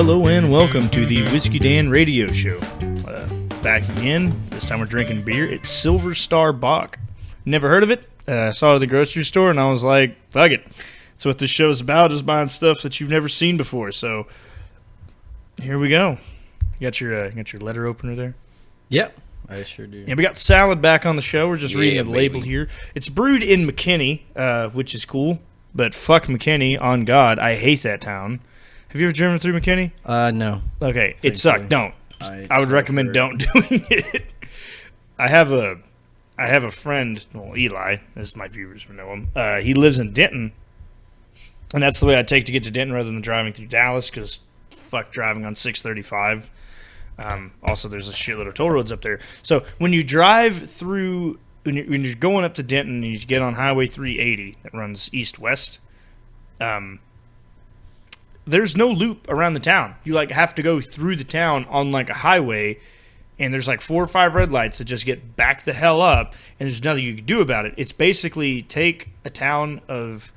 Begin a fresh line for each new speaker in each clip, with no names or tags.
Hello and welcome to the Whisky Dan radio show. Back again. This time we're drinking beer. It's Silver Star Bock. Never heard of it. Saw it at the grocery store and I was like, fuck it. That's what this show is about, is buying stuff that you've never seen before. So here we go. You got your letter opener there?
Yep, I sure do.
Yeah, we got Salad back on the show. We're just reading the label here. It's brewed in McKinney, which is cool. But fuck McKinney, on God. I hate that town. Have you ever driven through McKinney?
No.
Okay, it sucked. Don't. I would recommend don't doing it. I have a friend, well, Eli, as my viewers would know him. He lives in Denton, and that's the way I take to get to Denton rather than driving through Dallas, because fuck driving on 635. Also, there's a shitload of toll roads up there. So when you drive through, when you're going up to Denton and you get on Highway 380 that runs east-west, there's no loop around the town. You have to go through the town on a highway, and there's 4 or 5 red lights that just get back the hell up, and there's nothing you can do about it. It's basically take a town of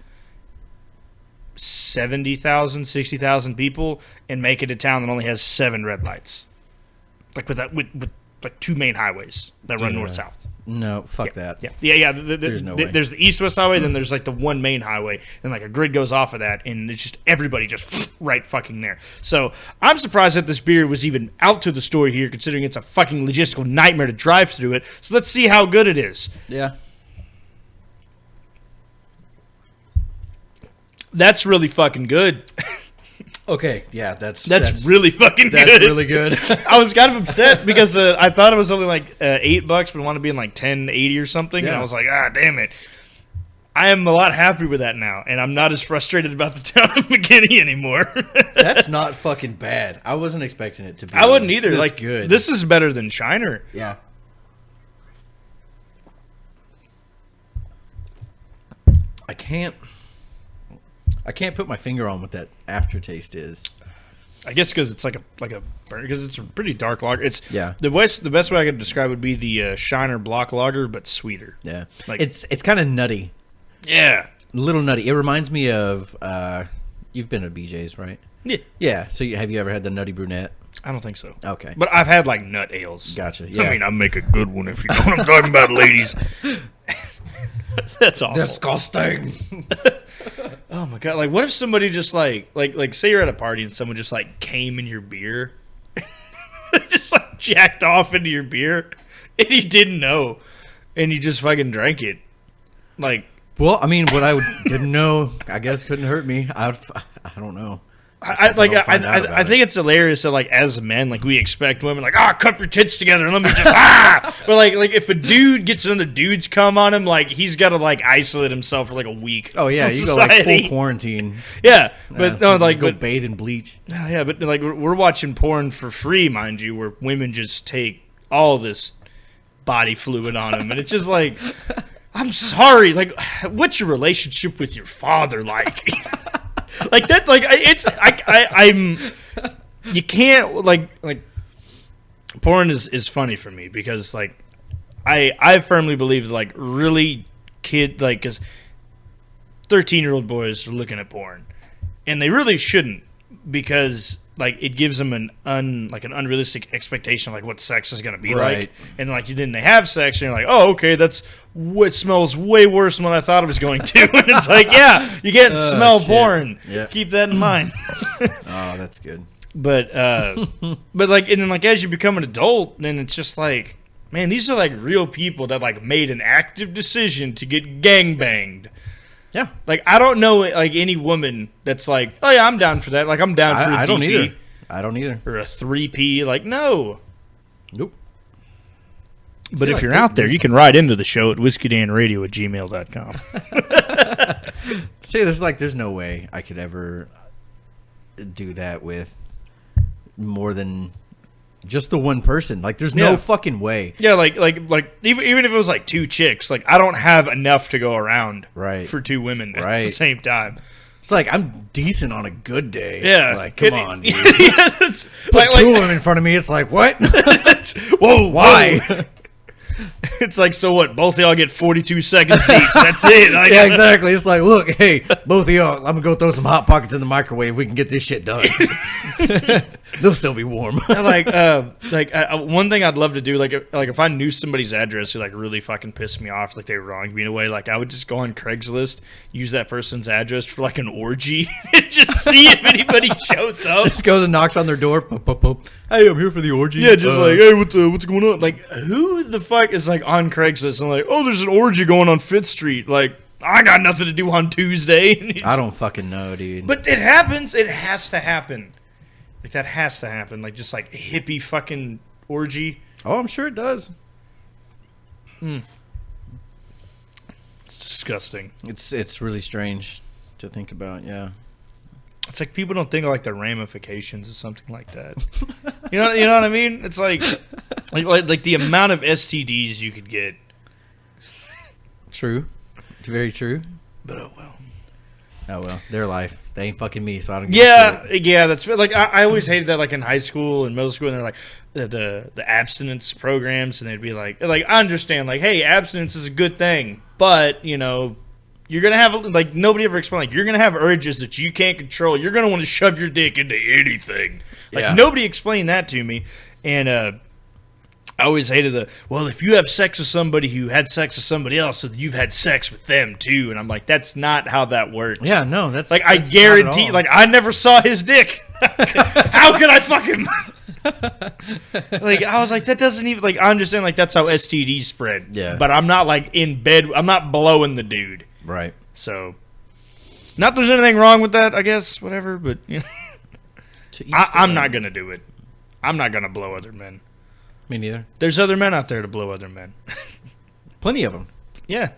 70,000, 60,000 people and make it a town that only has 7 red lights. With 2 main highways that run north-south.
No, fuck that.
Yeah.
There's no way.
There's the east-west highway, then there's the one main highway, and a grid goes off of that, and it's just everybody just right fucking there. So I'm surprised that this beer was even out to the store here, considering it's a fucking logistical nightmare to drive through it. So let's see how good it is.
Yeah.
That's really fucking good.
Okay, yeah, that's
really fucking good.
That's really good.
I was kind of upset because I thought it was only $8, but it wanted to be in $10.80 or something, and I was like, damn it. I am a lot happier with that now, and I'm not as frustrated about the town of McKinney anymore.
That's not fucking bad. I wasn't expecting it to be.
I wouldn't either.
This good.
This is better than Shiner.
Yeah. I can't put my finger on what that aftertaste is.
I guess because it's because it's a pretty dark lager. It's the best way I could describe it would be the Shiner Block Lager, but sweeter.
Yeah, it's kind of nutty.
Yeah,
a little nutty. It reminds me of you've been to BJ's, right?
Yeah.
Yeah. So have you ever had the Nutty Brunette?
I don't think so.
Okay,
but I've had nut ales.
Gotcha. Yeah.
I mean, I make a good one if you know what I'm talking about, ladies. That's awful.
Disgusting.
Oh my God! What if somebody just say you're at a party and someone just came in your beer, just jacked off into your beer, and you didn't know, and you just fucking drank it,
Well, I mean, what I didn't know, I guess, couldn't hurt me. I don't know.
I think it's hilarious that as men we expect women cup your tits together and let me just but if a dude gets another dude's cum on him he's got to isolate himself for a week.
Oh yeah, you go full quarantine.
Yeah, but no,
go bathe in bleach.
Yeah, but we're watching porn for free, mind you, where women just take all this body fluid on them, and it's just I'm sorry, what's your relationship with your father like? You can't porn is funny for me because I firmly believe really because 13-year-old boys are looking at porn and they really shouldn't, because it gives them an unrealistic expectation of what sex is going to be like, and then they have sex and you're oh, okay, that's what smells way worse than what I thought it was going to. And it's yeah, you can't smell porn. Yep. Keep that in mind.
Oh, that's good.
But and then as you become an adult, then it's just man, these are real people that made an active decision to get gangbanged.
Yeah.
I don't know any woman that's oh yeah, I'm down for that. I'm down for a DP.
I don't either.
Or a 3P. No.
Nope.
But if you're out there, you can write into the show at whiskydanradio@gmail.com.
See, there's no way I could ever do that with more than just the one person. There's no fucking way.
Yeah, even if it was 2 chicks, I don't have enough to go around for 2 women at the same time.
It's I'm decent on a good day.
Yeah.
Come on, dude. Put 2 of them in front of me, it's what?
Whoa, why? It's like, so what? Both of y'all get 42 seconds each. That's it. Like,
Yeah, exactly. It's like, look, hey, both of y'all, I'm gonna go throw some Hot Pockets in the microwave. We can get this shit done. They'll still be warm.
One thing I'd love to do, like if I knew somebody's address who like really fucking pissed me off, like they wronged me in a way, like I would just go on Craigslist, use that person's address for like an orgy, and just see if anybody shows up.
Just goes and knocks on their door. Pop, pop, pop. Hey, I'm here for the orgy.
Yeah, just like, hey, what's going on? Like, who the fuck is like on Craigslist and like, oh, there's an orgy going on Fifth Street. Like, I got nothing to do on Tuesday.
I don't fucking know, dude.
But it happens. It has to happen. Like, that has to happen. Like, just like hippie fucking orgy.
Oh, I'm sure it does.
It's disgusting.
It's really strange to think about. Yeah.
It's like people don't think of like the ramifications of something like that. You know what I mean? It's like the amount of STDs you could get.
True. Very true.
But oh well.
Oh well, their life. They ain't fucking me, so I don't. Give a shit.
Yeah. That's like I always hated that. Like in high school and middle school, and they're like the abstinence programs, and they'd be like I understand, like, hey, abstinence is a good thing, but you know, you're gonna have like nobody ever explained. Like, you're gonna have urges that you can't control. You're gonna want to shove your dick into anything. Like nobody explained that to me, and I always hated if you have sex with somebody who had sex with somebody else, so you've had sex with them too. And I'm like, that's not how that works.
Yeah, no, that's
like, I guarantee, like, I never saw his dick. How could I fucking like, I was like, that doesn't even, like, I understand, like, that's how STDs spread.
Yeah.
But I'm not like in bed, I'm not blowing the dude.
Right.
So, not there's anything wrong with that, I guess, whatever, but you know, I'm not gonna do it. I'm not gonna blow other men.
Me neither.
There's other men out there to blow other men.
Plenty of them.
Yeah.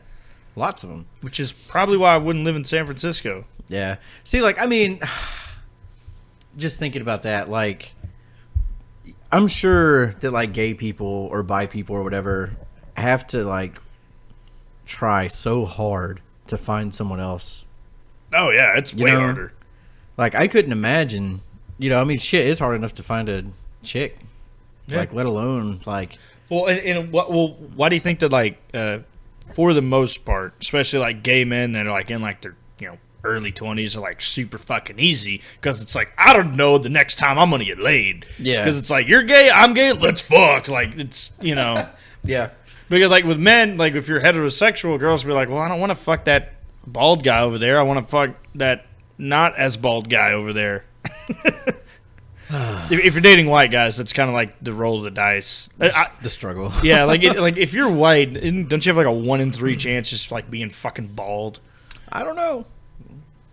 Lots of them.
Which is probably why I wouldn't live in San Francisco.
Yeah. See, like, I mean, just thinking about that, like, I'm sure that, like, gay people or bi people or whatever have to, like, try so hard to find someone else.
Oh, yeah. It's way harder.
Like, I couldn't imagine, you know, I mean, shit, it's hard enough to find a chick. Yeah. Like, let alone, like...
Well, why do you think that, like, for the most part, especially, like, gay men that are, like, in, like, their, you know, early 20s are, like, super fucking easy? Because it's like, I don't know the next time I'm going to get laid. Yeah. Because it's like, you're gay, I'm gay, let's fuck. Like, it's, you know...
Yeah.
Because, like, with men, like, if you're heterosexual, girls will be like, well, I don't want to fuck that bald guy over there. I want to fuck that not as bald guy over there. If you're dating white guys, that's kind of like the roll of the dice.
The struggle.
Yeah, like if you're white, don't you have like a 1 in 3 chance just like being fucking bald?
I don't know.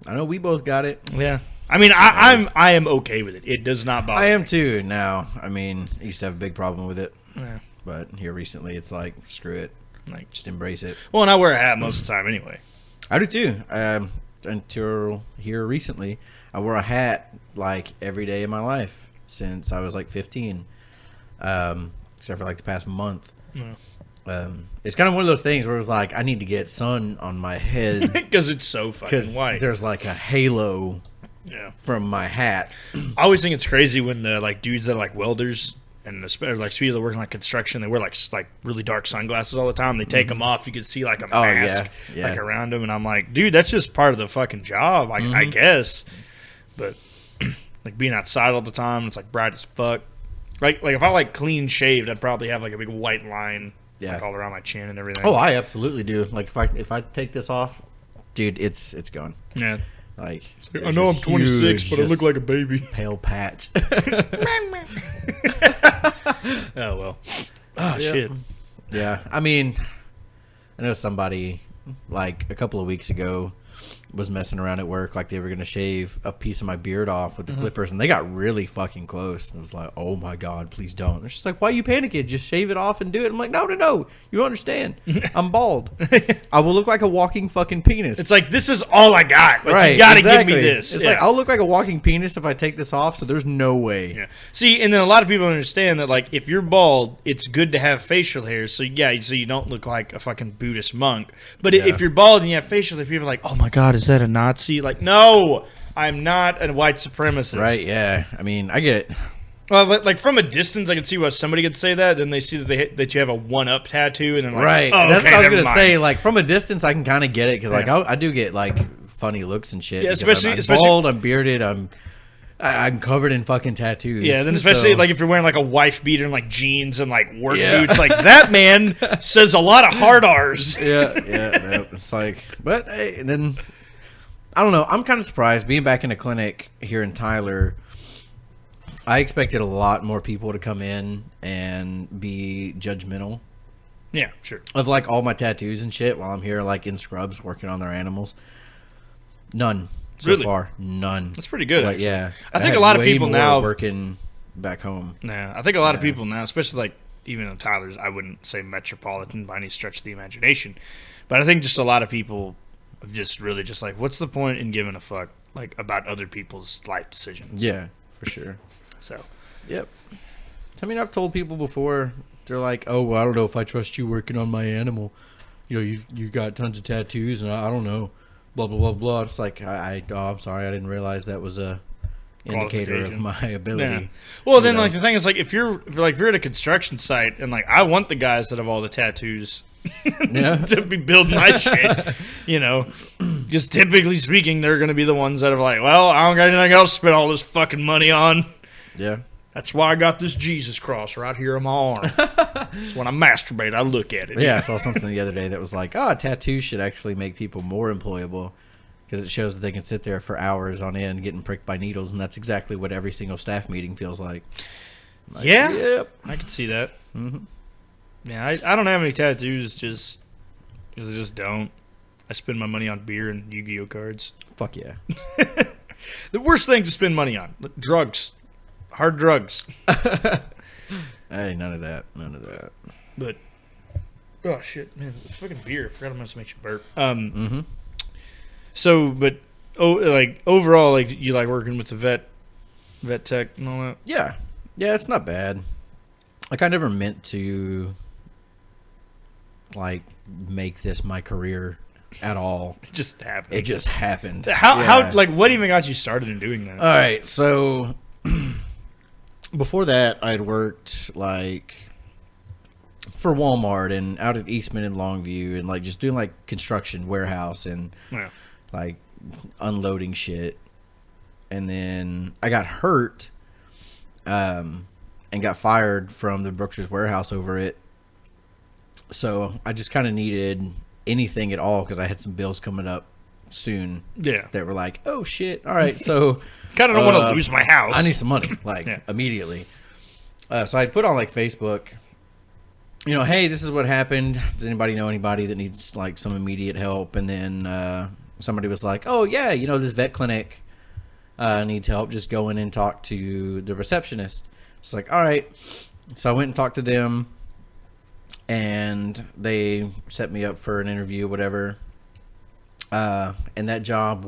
I know we both got it.
Yeah. I mean, I am okay with it. It does not bother me.
I am too now. I mean, I used to have a big problem with it.
Yeah.
But here recently, it's like, screw it. Like, just embrace it.
Well, and I wear a hat most of the time anyway.
I do too. Until here recently, I wore a hat like every day of my life since I was like 15, except for like the past month. Yeah. It's kind of one of those things where it was like, I need to get sun on my head
because it's so fucking white.
There's like a halo from my hat.
I always think it's crazy when the like dudes that are like welders and like people that work in like construction, they wear like really dark sunglasses all the time. They take them off, you can see like a mask like around them, and I'm like, dude, that's just part of the fucking job, I guess. But like being outside all the time, it's like bright as fuck. Like if I like clean shaved, I'd probably have like a big white line like all around my chin and everything.
Oh, I absolutely do. Like if I take this off, dude, it's gone.
Yeah.
Like
I know I'm 26, but I look like a baby.
Pale patch.
Oh well. Oh shit.
Yeah. I mean, I know somebody like a couple of weeks ago was messing around at work, like they were going to shave a piece of my beard off with the clippers, and they got really fucking close. And I was like, oh my God, please don't. They're just like, why are you panicking? Just shave it off and do it. I'm like, no. You don't understand. I'm bald. I will look like a walking fucking penis.
It's like, this is all I got. Like, right, you got to give me this.
It's like, I'll look like a walking penis if I take this off, so there's no way.
Yeah. See, and then a lot of people understand that, like, if you're bald, it's good to have facial hair, so you don't look like a fucking Buddhist monk. But if you're bald and you have facial hair, people are like, oh my God, is that a Nazi? Like, no, I'm not a white supremacist.
Right, yeah. I mean, I get it.
Well, like from a distance, I can see why somebody could say that. Then they see that you have a one-up tattoo, and then like,
right.
oh,
That's
okay,
what I was
never
gonna
mind.
say. Like from a distance, I can kind of get it because like
Yeah.
I do get like funny looks and shit.
Yeah,
because
especially
I'm bald, I'm bearded, I'm covered in fucking tattoos.
Yeah, then especially
So-
like if you're wearing like a wife beater and like jeans and like work boots, like that man says a lot of hard R's.
no, it's like, but hey, and then I don't know. I'm kind of surprised being back in a clinic here in Tyler. I expected a lot more people to come in and be judgmental
Yeah, sure.
of like all my tattoos and shit while I'm here, like in scrubs working on their animals. None so
Really?
far. None.
That's pretty good.
Like,
actually.
yeah,
I think
had
a lot of
way
people
more
now
working back home.
Yeah, I think a lot of people now, especially like even in Tyler's, I wouldn't say metropolitan by any stretch of the imagination, but I think just a lot of people have just really just like, what's the point in giving a fuck like about other people's life decisions?
Yeah, for sure.
So,
Yep. I mean, I've told people before. They're like, "Oh, well, I don't know if I trust you working on my animal. You know, you got tons of tattoos, and I don't know." Blah blah blah blah. It's like, I'm sorry, I didn't realize that was a indicator of
Qualification.
my ability.
yeah. Well, then
know.
like the thing is like if you're at a construction site and like I want the guys that have all the tattoos
Yeah.
to be building my shit, you know, just typically speaking, they're going to be the ones that are like, well, I don't got anything else to spend all this fucking money on.
Yeah.
That's why I got this Jesus cross right here on my arm. So when I masturbate, I look at it.
Yeah, I saw something the other day that was like, tattoos should actually make people more employable because it shows that they can sit there for hours on end getting pricked by needles, and that's exactly what every single staff meeting feels like. Like,
Yeah?
Yep.
I can see that.
Mm-hmm.
Yeah, I don't have any tattoos just because I just don't. I spend my money on beer and Yu-Gi-Oh cards.
Fuck yeah.
The worst thing to spend money on, drugs. Hard drugs.
Hey, none of that. None of that.
But, oh shit, man, it's fucking beer. I forgot I'm going to make you burp.
Mm-hmm.
So, but, like, overall, like, you like working with the vet tech and all that?
Yeah. Yeah, it's not bad. Like, I never meant to, like, make this my career at all.
It just happened.
It just happened.
How, like, what even got you started in doing that?
All right, so before that, I'd worked like for Walmart and out at Eastman and Longview and like just doing like construction warehouse and
Yeah.
like unloading shit. And then I got hurt and got fired from the Brookshire's warehouse over it. So I just kind of needed anything at all because I had some bills coming up soon
Yeah.
that were like, oh shit, all right, so
Kind of don't want to lose my house.
I need some money, like
Yeah.
immediately. So I put on like Facebook, you know, hey, this is what happened. Does anybody know anybody that needs like some immediate help? And then somebody was like, oh yeah, you know, this vet clinic needs help. Just go in and talk to the receptionist. It's like, all right. So I went and talked to them, and they set me up for an interview, whatever. And that job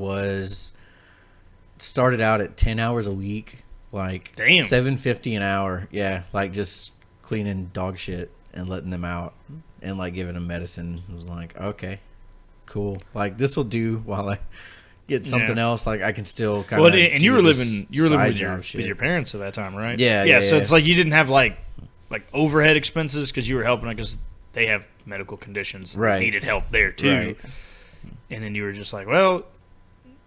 started out at 10 hours a week, like
Damn.
$7.50 an hour. Yeah, like just cleaning dog shit and letting them out and like giving them medicine. It was like, okay, cool. Like this will do while I get something
Yeah.
else. Like I can still kind of.
Well, and you were living with your parents at that time, right?
Yeah,
So
yeah.
it's like you didn't have like overhead expenses because you were helping because they have medical conditions, that
Right.
needed help there too.
Right.
And then you were just like, well,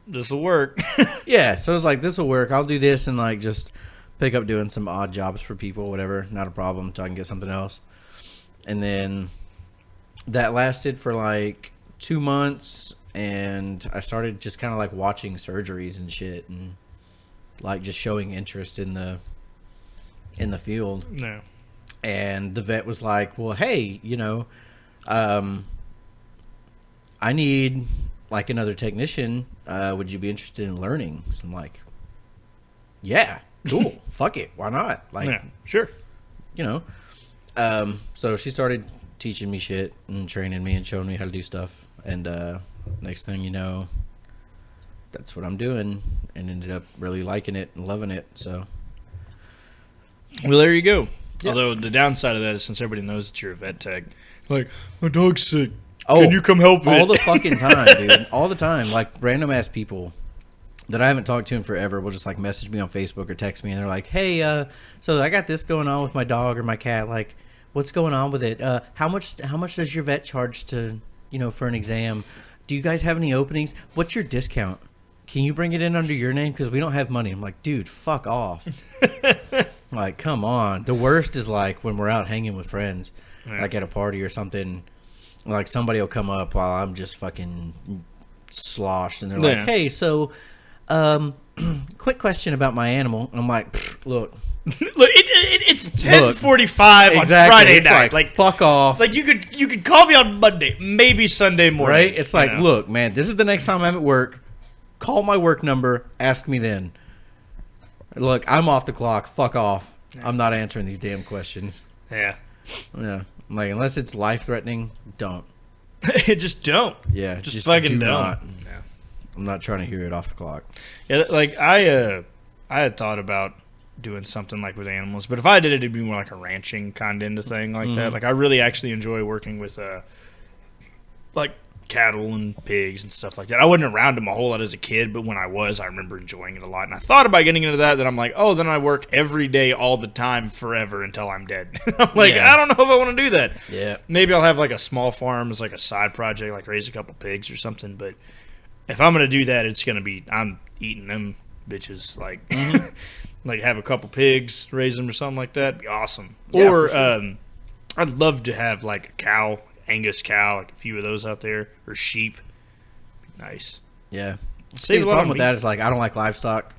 this will work.
Yeah, so it was like, this will work. I'll do this and like just pick up doing some odd jobs for people, whatever. Not a problem until I can get something else. And then that lasted for like 2 months, and I started just kind of like watching surgeries and shit and like just showing interest in the field.
No.
And the vet was like, well, hey, you know, I need like another technician. Would you be interested in learning? So I'm like, yeah, cool. Fuck it. Why not? Like,
Yeah, sure.
you know. So she started teaching me shit and training me and showing me how to do stuff. And next thing you know, that's what I'm doing, and ended up really liking it and loving it. So
Well, there you go.
Yeah.
Although the downside of that is since everybody knows that you're a vet tech, like, my dog's sick.
Oh,
Can you come help it?
all the fucking time, dude. All the time. Like random ass people that I haven't talked to in forever will just like message me on Facebook or text me, and they're like, "Hey, so I got this going on with my dog or my cat. Like, what's going on with it? How much does your vet charge to, for an exam? Do you guys have any openings? What's your discount? Can you bring it in under your name? Because we don't have money." I'm like, dude, fuck off. Like, come on. The worst is like when we're out hanging with friends, like at a party or something. Like somebody will come up while I'm just fucking sloshed, and they're like, "Hey, so, quick question about my animal." And I'm like, look,
it's 10:45 on Friday
it's
night.
Like, fuck off.
Like you could call me on Monday, maybe Sunday morning.
Right? It's like, look, man, this is the next time I'm at work. Call my work number. Ask me then. Look, I'm off the clock. Fuck off. Yeah. I'm not answering these damn questions.
Yeah.
Yeah. Like, unless it's life threatening, don't.
Just don't.
Yeah.
Just fucking don't.
Yeah. I'm not trying to hear it off the clock.
Yeah. Like I had thought about doing something like with animals, but if I did it, it'd be more like a ranching kind of thing like that. Like I really actually enjoy working with like cattle and pigs and stuff like that. I wasn't around them a whole lot as a kid, but when I was, I remember enjoying it a lot. And I thought about getting into that. Then I'm like, oh, then I work every day, all the time, forever until I'm dead. I'm like, I don't know if I want to do that.
Yeah.
Maybe I'll have like a small farm as like a side project, like raise a couple pigs or something. But if I'm gonna do that, it's gonna be I'm eating them bitches. Like, like have a couple pigs, raise them or something like that. Be awesome.
Yeah,
or
sure.
I'd love to have like a cow. Angus cow, like a few of those out there, or sheep. Nice.
Yeah.
See,
the problem with that is like I don't like livestock.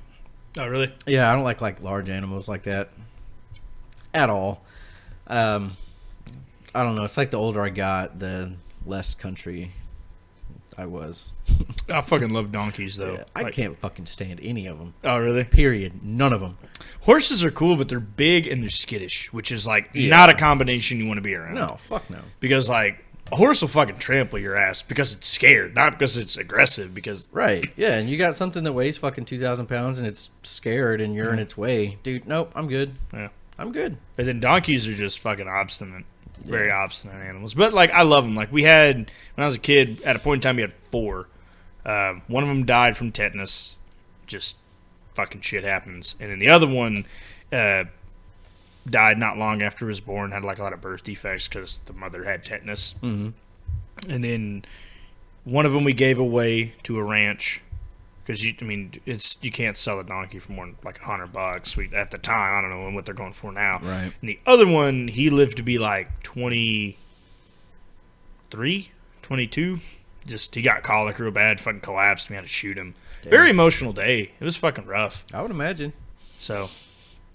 Oh, really?
Yeah, I don't like large animals like that at all. I don't know. It's like the older I got, the less country I was.
I fucking love donkeys, though.
Yeah, I can't fucking stand any of them.
Oh, really?
Period. None of them.
Horses are cool, but they're big and they're skittish, which is like not a combination you want to be around.
No, fuck no.
Because like a horse will fucking trample your ass because it's scared, not because it's aggressive. Because
right, yeah, and you got something that weighs fucking 2,000 pounds and it's scared and you're in its way, dude. Nope, I'm good.
Yeah,
I'm good.
But then donkeys are just fucking obstinate. Very obstinate animals. But, like, I love them. Like, we had, when I was a kid, at a point in time, we had 4. One of them died from tetanus. Just fucking shit happens. And then the other one died not long after he was born. Had, like, a lot of birth defects because the mother had tetanus.
Mm-hmm.
And then one of them we gave away to a ranch. Because, you can't sell a donkey for more than, like, $100. At the time, I don't know what they're going for now.
Right.
And the other one, he lived to be, like, 23, 22. Just, he got colic real bad, fucking collapsed. We had to shoot him. Damn. Very emotional day. It was fucking rough.
I would imagine.
So.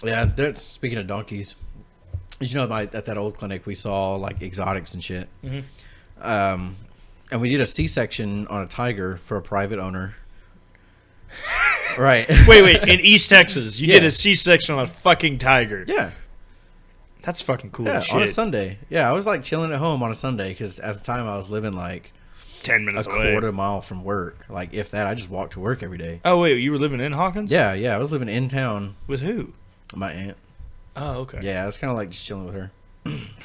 Yeah, speaking of donkeys, at that old clinic, we saw, like, exotics and shit.
Mm-hmm.
And we did a C-section on a tiger for a private owner. Right.
Wait. In East Texas, you did a C-section on a fucking tiger.
Yeah.
That's fucking cool
Yeah,
as shit.
on a Sunday. Yeah, I was like chilling at home on a Sunday because at the time I was living like
10 minutes
a
away.
quarter mile from work. Like, if that, I just walked to work every day.
Oh, wait, you were living in Hawkins?
Yeah, I was living in town.
With who?
My aunt.
Oh, okay.
Yeah, I was kind of like just chilling with her.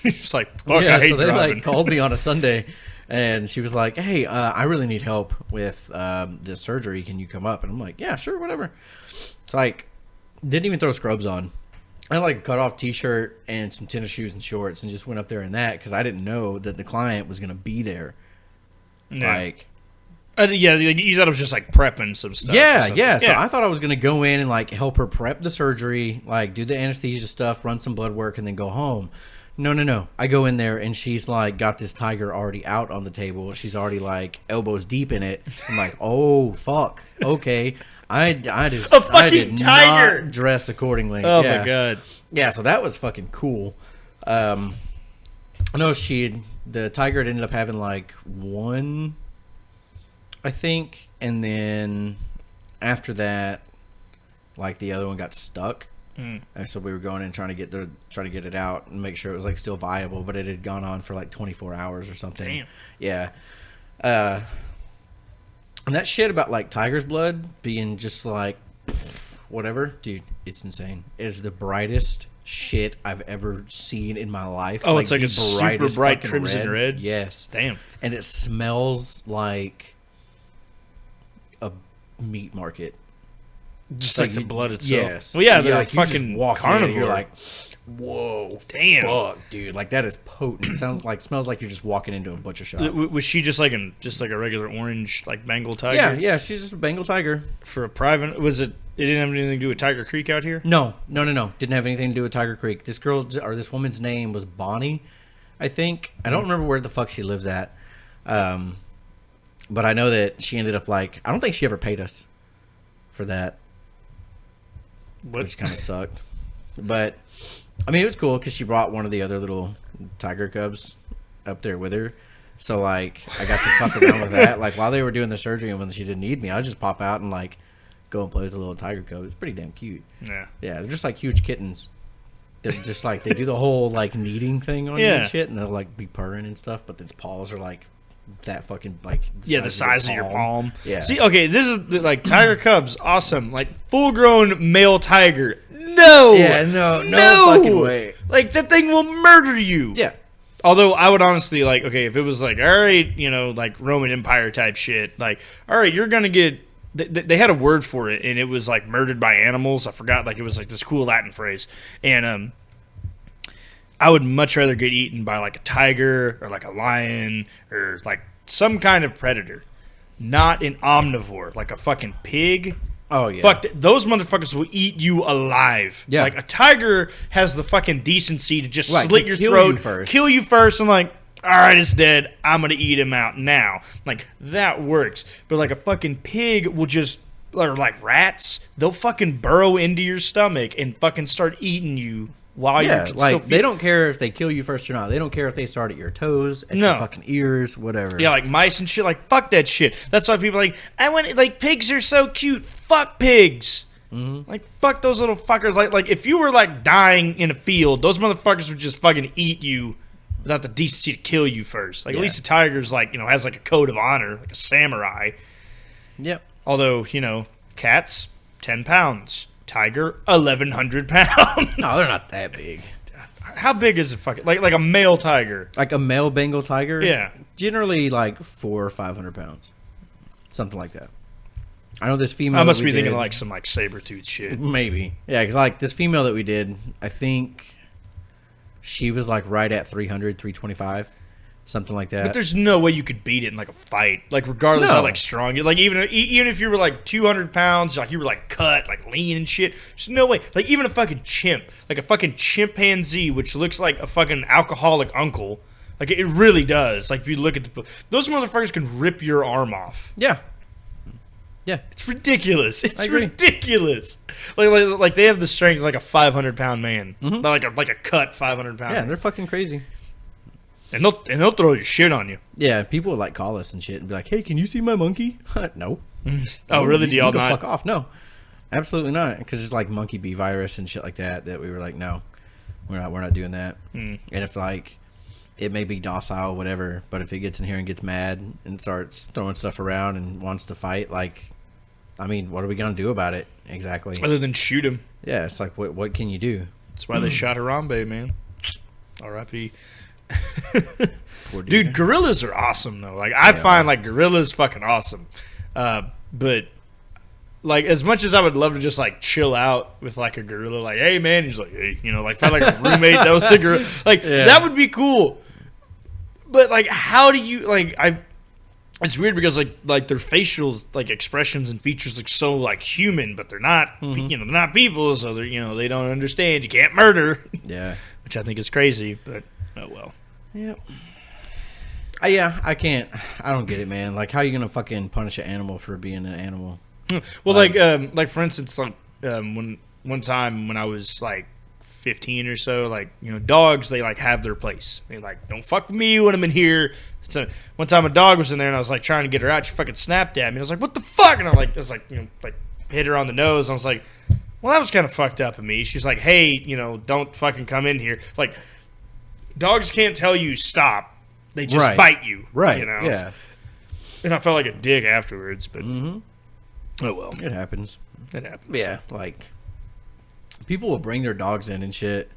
Just like, fuck,
yeah,
I hate
so they
driving.
like called me on a Sunday. And she was like, hey, I really need help with this surgery. Can you come up? And I'm like, yeah, sure, whatever. It's like, didn't even throw scrubs on. I had like a cut off t-shirt and some tennis shoes and shorts and just went up there in that because I didn't know that the client was going to be there.
Yeah.
Like,
you thought it was just like prepping some stuff.
Yeah. So I thought I was going to go in and like help her prep the surgery, like do the anesthesia stuff, run some blood work, and then go home. No. I go in there and she's like got this tiger already out on the table. She's already like elbows deep in it. I'm like, oh fuck, okay. I did
tiger.
Not dress accordingly.
Oh my god.
Yeah, so that was fucking cool. No, the tiger had ended up having like one, I think, and then after that, like the other one got stuck. And so we were going in trying to get it out and make sure it was like still viable, but it had gone on for like 24 hours or something.
Damn.
Yeah. And that shit about like tiger's blood being just like whatever, dude, it's insane. It is the brightest shit I've ever seen in my life.
Oh, it's like a super bright crimson red?
Yes.
Damn.
And it smells like a meat market.
Just like the blood itself.
Yes.
Well, yeah, they're
like,
fucking
you just walk
carnivore.
in, you're like, whoa,
damn,
fuck, dude. Like that is potent. Smells like you're just walking into a butcher shop.
Was she just like a regular orange like Bengal tiger?
Yeah, she's just a Bengal tiger.
For a private, was it? It didn't have anything to do with Tiger Creek out here.
No. Didn't have anything to do with Tiger Creek. This woman's name was Bonnie, I think. I don't remember where the fuck she lives at. But I know that she ended up like, I don't think she ever paid us for that. Which kind of sucked. But I mean, it was cool because she brought one of the other little tiger cubs up there with her. So like, I got to fuck around with that. Like while they were doing the surgery and when she didn't need me, I'd just pop out and like go and play with the little tiger cub. It's pretty damn cute.
Yeah,
they're just like huge kittens. They're just like, they do the whole like kneading thing on you and shit, and they'll like be purring and stuff. But the paws are like that fucking like
the size of your palm.
Yeah.
See, okay, this is like tiger cubs, awesome. Like full grown male tiger. No.
Yeah. No fucking way.
Like that thing will murder you.
Yeah.
Although I would honestly like, okay, if it was like, all right, like Roman Empire type shit, like, all right, you're gonna get. They had a word for it, and it was like murdered by animals. I forgot, like it was like this cool Latin phrase, and I would much rather get eaten by like a tiger or like a lion or like some kind of predator, not an omnivore like a fucking pig.
Oh yeah,
fuck those motherfuckers will eat you alive.
Yeah,
like a tiger has the fucking decency to just slit your throat, kill you first, and like, all right, it's dead. I'm going to eat him out now. Like, that works. But, like, a fucking pig will just, or like rats, they'll fucking burrow into your stomach and fucking start eating you while you're still
like, they don't care if they kill you first or not. They don't care if they start at your toes, at your fucking ears, whatever.
Yeah, like mice and shit. Like, fuck that shit. That's why people are like, like, pigs are so cute. Fuck pigs. Mm-hmm. Like, fuck those little fuckers. Like, if you were, like, dying in a field, those motherfuckers would just fucking eat you without the decency to kill you first. Like, at least a tiger's, like, has, like, a code of honor, like a samurai.
Yep.
Although, cats, 10 pounds. Tiger, 1,100 pounds.
No, they're not that big.
How big is a fucking... Like a male tiger?
Like a male Bengal tiger?
Yeah.
Generally, like, 400 or 500 pounds. Something like that. I know this female...
I must be thinking, like, some, like, saber-tooth shit.
Maybe. Yeah, because, like, this female that we did, I think... She was like right at 300, 325, something like that.
But there's no way you could beat it in like a fight, like regardless of how like strong you. Like even if you were like 200 pounds, like you were like cut, like lean and shit. There's no way. Like even a fucking chimp, like a fucking chimpanzee, which looks like a fucking alcoholic uncle. Like it really does. Like if you look at those motherfuckers can rip your arm off.
Yeah. Yeah,
it's ridiculous. It's ridiculous. Like they have the strength of like a 500-pound man, like a cut 500-pound.
Yeah,
man.
they're fucking crazy.
And they'll throw your shit on you.
Yeah, people would like call us and shit and be like, "Hey, can you see my monkey?" No.
Oh, really? Do y'all not?
Fuck off? No, absolutely not. Because it's like monkey bee virus and shit like that. That we were like, no, we're not doing that. And if like. It may be docile, whatever, but if it gets in here and gets mad and starts throwing stuff around and wants to fight, like, I mean, what are we going to do about it exactly?
Other than shoot him.
Yeah, it's like, what can you do?
That's why they shot Harambe, man. R.I.P. Dude, gorillas are awesome, though. Like, I find, like, gorillas fucking awesome. But, like, as much as I would love to just, like, chill out with, like, a gorilla, like, hey, man, he's like, hey, like, find, like, a roommate that was a gorilla. Like, that would be cool. But, like, how do you, like, it's weird because, like their facial, like, expressions and features look so, like, human, but they're not, they're not people, so they're, they don't understand. You can't murder.
Yeah.
Which I think is crazy, but, oh, well.
Yep. Yeah, I can't. I don't get it, man. Like, how are you going to fucking punish an animal for being an animal?
Well, like for instance, like, one time when I was, like, 15 or so, like, dogs, they like have their place. They like, don't fuck with me when I'm in here. So one time a dog was in there and I was like trying to get her out. She fucking snapped at me. I was like, what the fuck? And I was like, like hit her on the nose. I was like, well, that was kind of fucked up of me. She's like, hey, don't fucking come in here. Like, dogs can't tell you stop. They just bite you.
Right. Yeah.
And I felt like a dick afterwards, but oh well.
It happens.
It
Yeah, like, people will bring their dogs in and shit,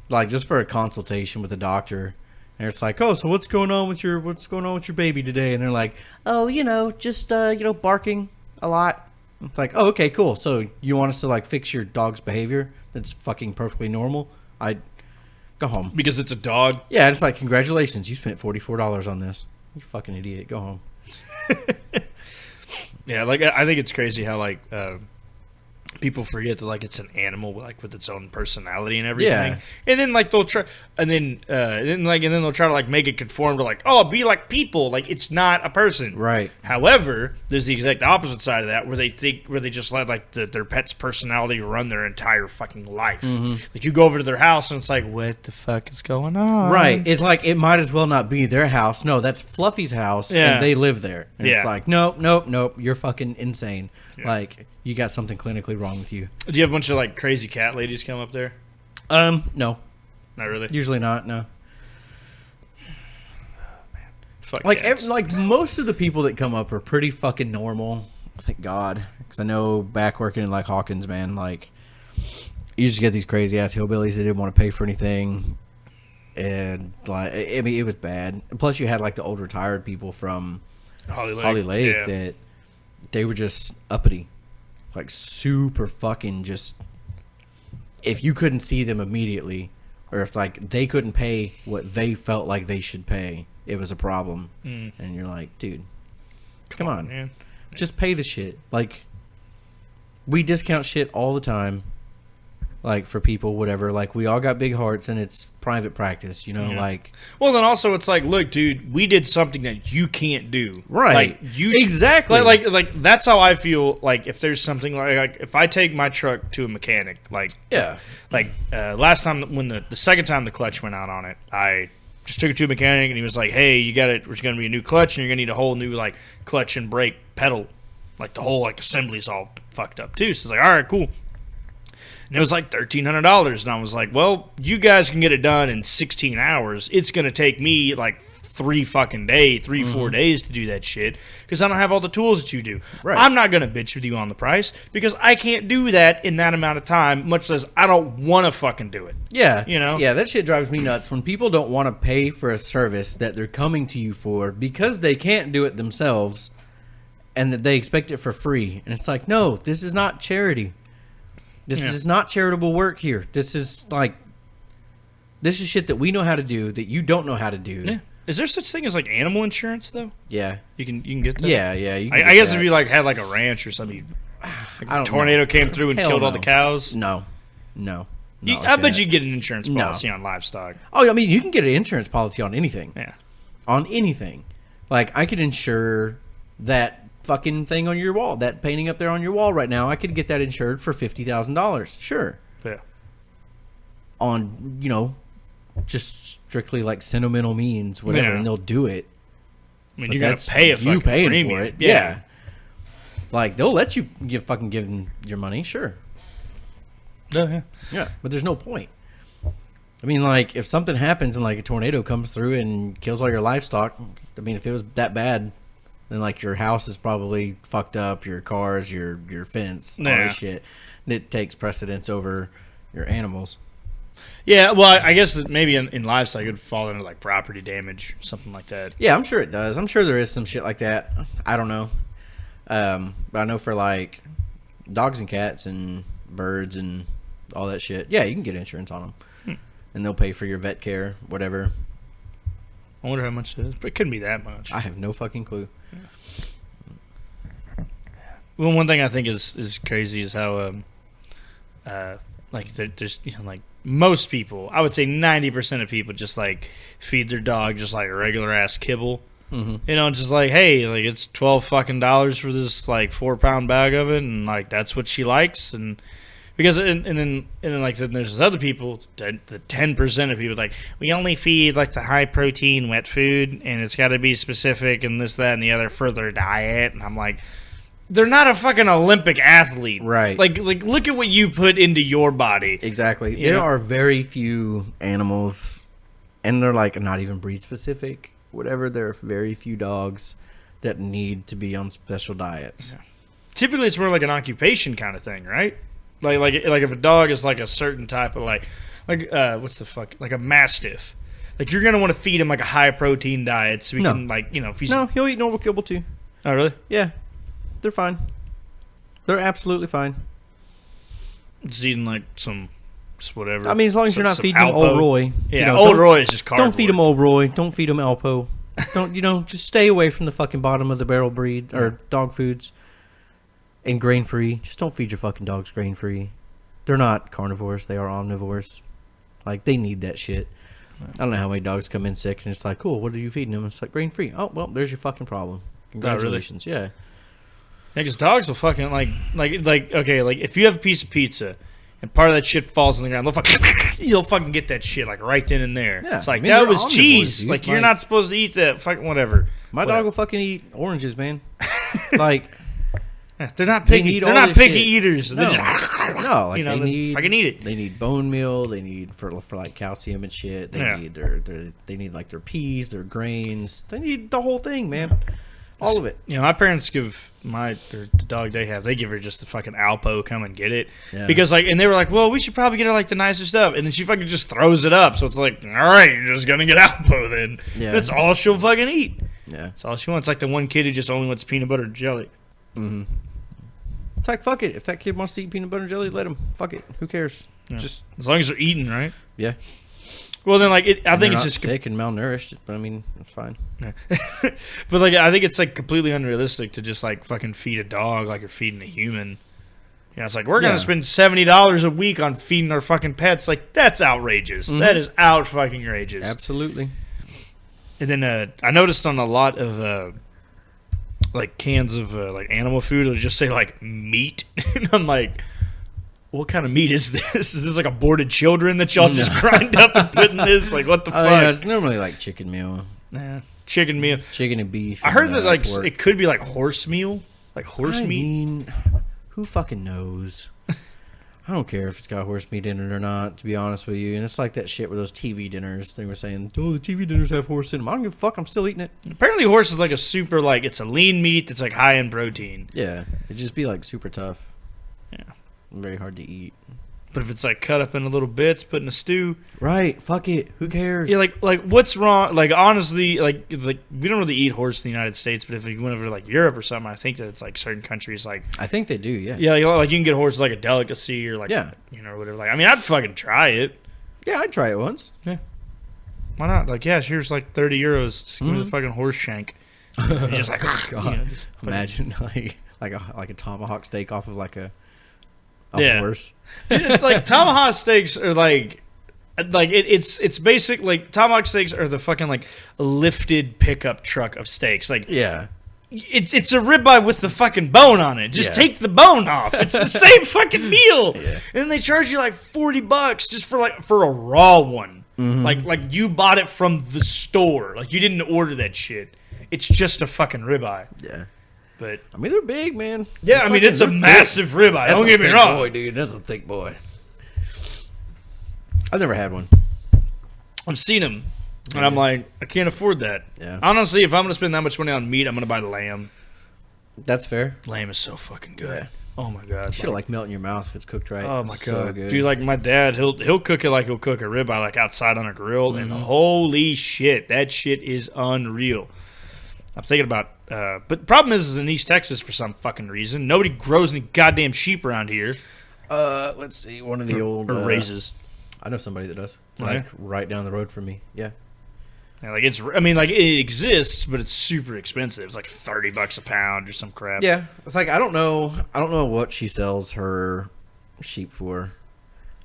like, just for a consultation with the doctor. And it's like, oh, so what's going on with your baby today? And they're like, oh, just barking a lot. It's like, oh, okay, cool. So you want us to like fix your dog's behavior? That's fucking perfectly normal. I go home
because it's a dog.
Yeah, it's like, congratulations, you spent $44 on this. You fucking idiot. Go home.
Yeah, like I think it's crazy how like people forget that like it's an animal like with its own personality and everything.
Yeah.
And then like they'll try and then they'll try to like make it conform to like, oh, be like people, like it's not a person.
Right.
However, there's the exact opposite side of that where they just let like their pet's personality run their entire fucking life.
Mm-hmm.
Like you go over to their house and it's like, what the fuck is going on?
Right. It's like it might as well not be their house. No, that's Fluffy's house and they live there. And it's like, nope, you're fucking insane. Yeah. Like you got something clinically wrong with you.
Do you have a bunch of like crazy cat ladies come up there?
No.
Not really?
Usually not, no.
Fuck
like most of the people that come up are pretty fucking normal. Thank God. Because I know back working in like Hawkins, man, like you just get these crazy ass hillbillies that didn't want to pay for anything. And like, I mean, it was bad. Plus you had like the old retired people from Holly Lake that they were just uppity. Like super fucking just, if you couldn't see them immediately, or if like they couldn't pay what they felt like they should pay, it was a problem. And you're like, dude, come on, man. Just pay the shit. Like we discount shit all the time. Like for people, whatever. Like we all got big hearts, and it's private practice, you know. Like,
well, then also it's like, look, dude, we did something that you can't do,
right?
Like you
exactly.
Like that's how I feel. Like if there's something like if I take my truck to a mechanic, like last time when the second time the clutch went out on it, I just took it to a mechanic, and he was like, hey, you got it. There's going to be a new clutch, and you're going to need a whole new like clutch and brake pedal, like the whole like assembly's all fucked up too. So it's like, all right, cool. And it was like $1,300, and I was like, well, you guys can get it done in 16 hours. It's going to take me like 4 days to do that shit because I don't have all the tools that you do. Right. I'm not going to bitch with you on the price because I can't do that in that amount of time, much less I don't want to fucking do it.
Yeah.
You know?
Yeah, that shit drives me nuts when people don't want to pay for a service that they're coming to you for because they can't do it themselves and that they expect it for free. And it's like, no, this is not charity. This is not charitable work here. This is shit that we know how to do that you don't know how to do.
Yeah. Is there such thing as like animal insurance though?
Yeah.
You can get that?
Yeah. You can
I guess if you like had like a ranch or something, like a tornado came through and killed all the cows.
No.
I bet you get an insurance policy on livestock.
Oh, I mean, you can get an insurance policy on anything.
Yeah.
On anything. Like I could insure that fucking thing on your wall, that painting up there on your wall right now, I could get that insured for $50,000. Sure.
Yeah.
On, just strictly like sentimental means, whatever, and they'll do it.
I mean, you're going to pay a fucking premium
for it. Yeah. Like, they'll let you fucking give them your money, sure.
Yeah.
But there's no point. I mean, like, if something happens and like a tornado comes through and kills all your livestock, I mean, if it was that bad, then like your house is probably fucked up, your cars, your fence, all this shit. And it takes precedence over your animals.
Yeah, well, I guess that maybe in livestock it would fall under like property damage, something like that.
Yeah, I'm sure it does. I'm sure there is some shit like that. I don't know. But I know for like dogs and cats and birds and all that shit, yeah, you can get insurance on them. And they'll pay for your vet care, whatever.
I wonder how much it is, but it couldn't be that much.
I have no fucking clue.
Well, one thing I think is crazy is how like there's like most people, I would say 90% of people just like feed their dog just like a regular ass kibble. Just like, hey, like it's $12 for this like 4-pound bag of it, and like that's what she likes, and because and then like I said, there's other people, the 10% of people like we only feed like the high protein wet food, and it's got to be specific and this, that, and the other for their diet, and I'm like, they're not a fucking Olympic athlete,
right?
Like look at what you put into your body.
Exactly. There are very few animals, and they're like not even breed specific. Whatever, there are very few dogs that need to be on special diets.
Yeah. Typically, it's more like an occupation kind of thing, right? Like if a dog is like a certain type of like what's the fuck, like a mastiff. Like you're gonna want to feed him like a high protein diet so he can like if he's
he'll eat normal kibble too.
Oh really?
Yeah, they're fine. They're absolutely fine.
Just eating like some, just whatever.
I mean, as long as you're not feeding them
Alpo.
Old Roy.
Yeah, Old Roy is just cardboard.
Don't feed them Old Roy. Don't feed them Alpo. Don't just stay away from the fucking bottom of the barrel breed or dog foods. And grain free. Just don't feed your fucking dogs grain free. They're not carnivores. They are omnivores. Like, they need that shit. I don't know how many dogs come in sick and it's like, cool, what are you feeding them? It's like grain free. Oh, well, there's your fucking problem. Congratulations.
Really?
Yeah.
Yeah, because dogs will fucking okay, like if you have a piece of pizza and part of that shit falls on the ground, you'll fucking get that shit like right then and there.
Yeah,
It's like,
I mean,
that
they're
was cheese.
dude.
Like, you're not supposed to eat that. Fucking whatever.
My dog will fucking eat oranges, man. Like,
they're not picky. They're not picky eaters.
No, no, like
they need. Fucking eat it.
They need bone meal. They need for like calcium and shit. They need they need like their peas, their grains. They need the whole thing, man. All of it.
You know, my parents give the dog they give her just the fucking Alpo, come and get it.
Yeah.
Because, like, and they were like, well, we should probably get her, like, the nicer stuff. And then she fucking just throws it up. So it's like, all right, you're just going to get Alpo then.
Yeah.
That's all she'll fucking eat.
Yeah.
That's all she wants. Like the one kid who just only wants peanut butter and jelly.
Mm-hmm. It's like, fuck it. If that kid wants to eat peanut butter and jelly, let him. Fuck it. Who cares?
Yeah.
Just
as long as they're eating, right?
Yeah.
Well, then, like, I think it's
not
just
sick and malnourished, but I mean, it's fine.
But, like, I think it's, like, completely unrealistic to just, like, fucking feed a dog like you're feeding a human. You know, it's like, we're going to spend $70 a week on feeding our fucking pets. Like, that's outrageous. Mm-hmm. That is out fucking outrageous.
Absolutely.
And then I noticed on a lot of, like, cans of, like, animal food, it'll just say, like, meat. And I'm like, what kind of meat is this? Is this like aborted children that y'all just grind up and put in this? Like, what the fuck?
Yeah, it's normally like chicken meal.
Nah, chicken meal.
Chicken and beef.
I heard that, like,
pork.
it could be like horse meal. Like horse meat.
I mean, who fucking knows? I don't care if it's got horse meat in it or not, to be honest with you. And it's like that shit with those TV dinners. They were saying, oh, the TV dinners have horse in them. I don't give a fuck. I'm still eating it.
Apparently horse is like a super, like, it's a lean meat that's like high in protein.
Yeah. It'd just be like super tough.
Yeah.
Very hard to eat.
But if it's like cut up into little bits, put in a stew.
Right. Fuck it. Who cares?
Yeah, like what's wrong? Like, honestly, like we don't really eat horse in the United States, but if you went over to like Europe or something, I think that it's like certain countries like.
I think they do, yeah.
Yeah, like you can get horse like a delicacy or like, you know, whatever. Like, I mean, I'd fucking try it.
Yeah, I'd try it once.
Yeah. Why not? Like, yeah, here's like €30. Just give me the fucking horse shank. And you're just like, oh, God. You know, just
imagine like a tomahawk steak off of like a horse.
Dude, it's like tomahawk steaks are like it's basic. Like, tomahawk steaks are the fucking like lifted pickup truck of steaks. Like,
yeah,
it's a ribeye with the fucking bone on it. Just take the bone off. It's the same fucking meal. Yeah. And they charge you like $40 just for a raw one. Mm-hmm. Like you bought it from the store. Like, you didn't order that shit. It's just a fucking ribeye.
Yeah.
But
I mean, they're big, man.
Yeah, I mean, it's a massive ribeye. Don't get me wrong.
Boy, dude, that's a thick boy. I've never had one.
I've seen them, and I'm like, I can't afford that.
Yeah.
Honestly, if I'm gonna spend that much money on meat, I'm gonna buy lamb.
That's fair.
Lamb is so fucking good. Yeah. Oh my god,
should like melt in your mouth if it's cooked right.
Oh my god,
so good.
Dude, like my dad, he'll cook it like he'll cook a ribeye like outside on a grill, and holy shit, that shit is unreal. I'm thinking about, but the problem is in East Texas for some fucking reason nobody grows any goddamn sheep around here.
Let's see, one of the old
or raises.
I know somebody that does, like right down the road from me. Yeah.
Yeah, like it exists, but it's super expensive. It's like $30 a pound or some crap.
Yeah, it's like I don't know what she sells her sheep for,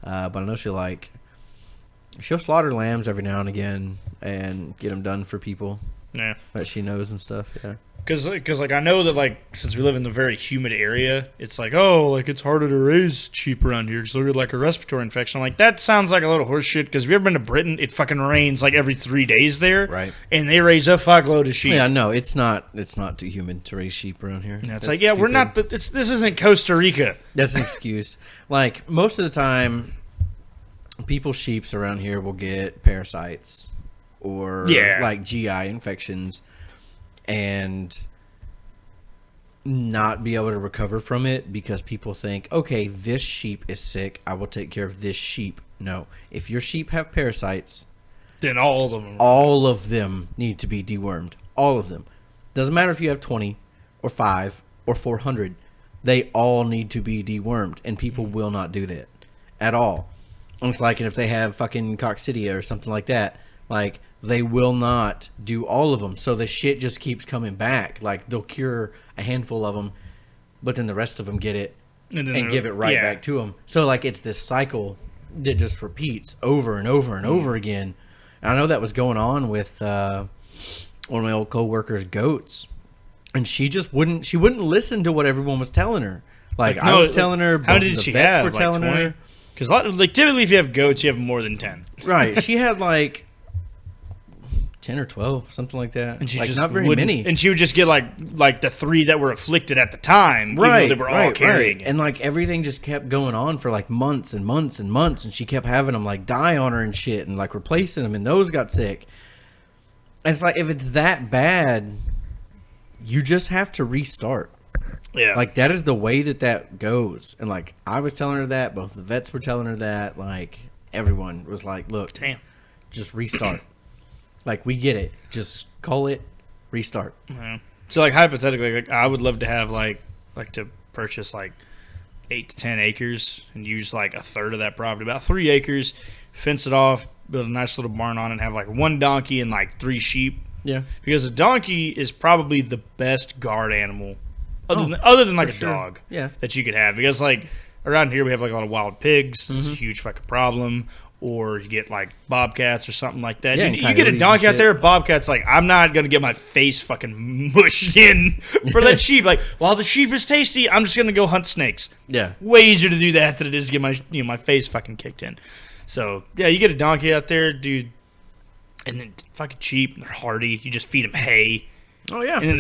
but I know she'll slaughter lambs every now and again and get them done for people.
Yeah,
that she knows and stuff. Yeah,
because like I know that like since we live in the very humid area, it's like it's harder to raise sheep around here because they'll get like a respiratory infection. I'm like, that sounds like a little horse shit. Because if you ever been to Britain, it fucking rains like every 3 days there,
right?
And they raise a fuckload of sheep.
Yeah, no, it's not too humid to raise sheep around here.
Yeah, it's like stupid. We're not. This isn't Costa Rica.
That's an excuse. Like most of the time, people's sheeps around here will get parasites or like GI infections and not be able to recover from it because people think, okay, this sheep is sick, I will take care of this sheep. No. If your sheep have parasites,
then all of them
need to be dewormed. All of them. Doesn't matter if you have 20 or 5 or 400. They all need to be dewormed, and people will not do that at all. And it's like, and if they have fucking coccidia or something like that, like, they will not do all of them. So the shit just keeps coming back. Like, they'll cure a handful of them, but then the rest of them get it and give it right back to them. So, like, it's this cycle that just repeats over and over and over again. And I know that was going on with one of my old coworkers' goats, and she wouldn't listen to what everyone was telling her. Like, I was telling her,
how did she have?
Were telling her.
Because like typically, if you have goats, you have more than 10.
Right? She had like 10 or 12, something like that.
And she
like,
just
not very many.
And she would just get like the 3 that were afflicted at the time,
right?
Even though they were all carrying it.
And like everything just kept going on for like months and months and months, and she kept having them like die on her and shit, and like replacing them, and those got sick. And it's like, if it's that bad, you just have to restart.
Yeah,
like that is the way that goes. And like I was telling her that, both the vets were telling her that, like everyone was like, look,
damn,
just restart. Like, we get it, just call it restart.
Yeah. So like hypothetically, like, I would love to have like to purchase like 8 to 10 acres and use like a third of that property, about 3 acres, fence it off, build a nice little barn on it, and have like 1 donkey and like 3 sheep.
Yeah,
because a donkey is probably the best guard animal other than like a dog, that you could have. Because like around here we have like a lot of wild pigs. It's a huge fucking problem. Or you get like bobcats or something like that.
Yeah,
you get a donkey out there, bobcat's like, I'm not gonna get my face fucking mushed in for that sheep. Like, while the sheep is tasty, I'm just gonna go hunt snakes.
Yeah,
way easier to do that than it is to get my my face fucking kicked in. So yeah, you get a donkey out there, dude, and then fucking cheap. They're hardy. You just feed them hay.
Oh yeah,
and then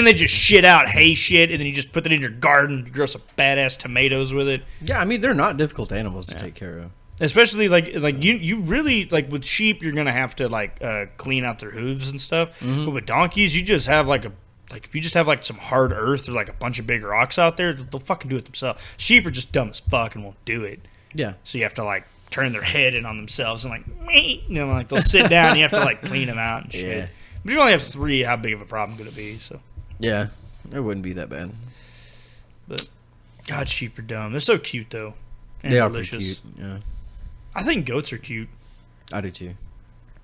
they just shit out hay shit, and then you just put that in your garden. You grow some badass tomatoes with it.
Yeah, I mean, they're not difficult animals to take care of.
Especially like you really like with sheep, you're gonna have to like clean out their hooves and stuff. But with donkeys, you just have like if you just have like some hard earth or like a bunch of big rocks out there, they'll fucking do it themselves. Sheep are just dumb as fuck and won't do it. Yeah. So you have to like turn their head in on themselves and like like they'll sit down. And you have to like clean them out and shit. Yeah. But if you only have 3, how big of a problem could it be? So.
Yeah, it wouldn't be that bad.
But God, sheep are dumb. They're so cute though.
And they are pretty cute. Yeah.
I think goats are cute.
I do too.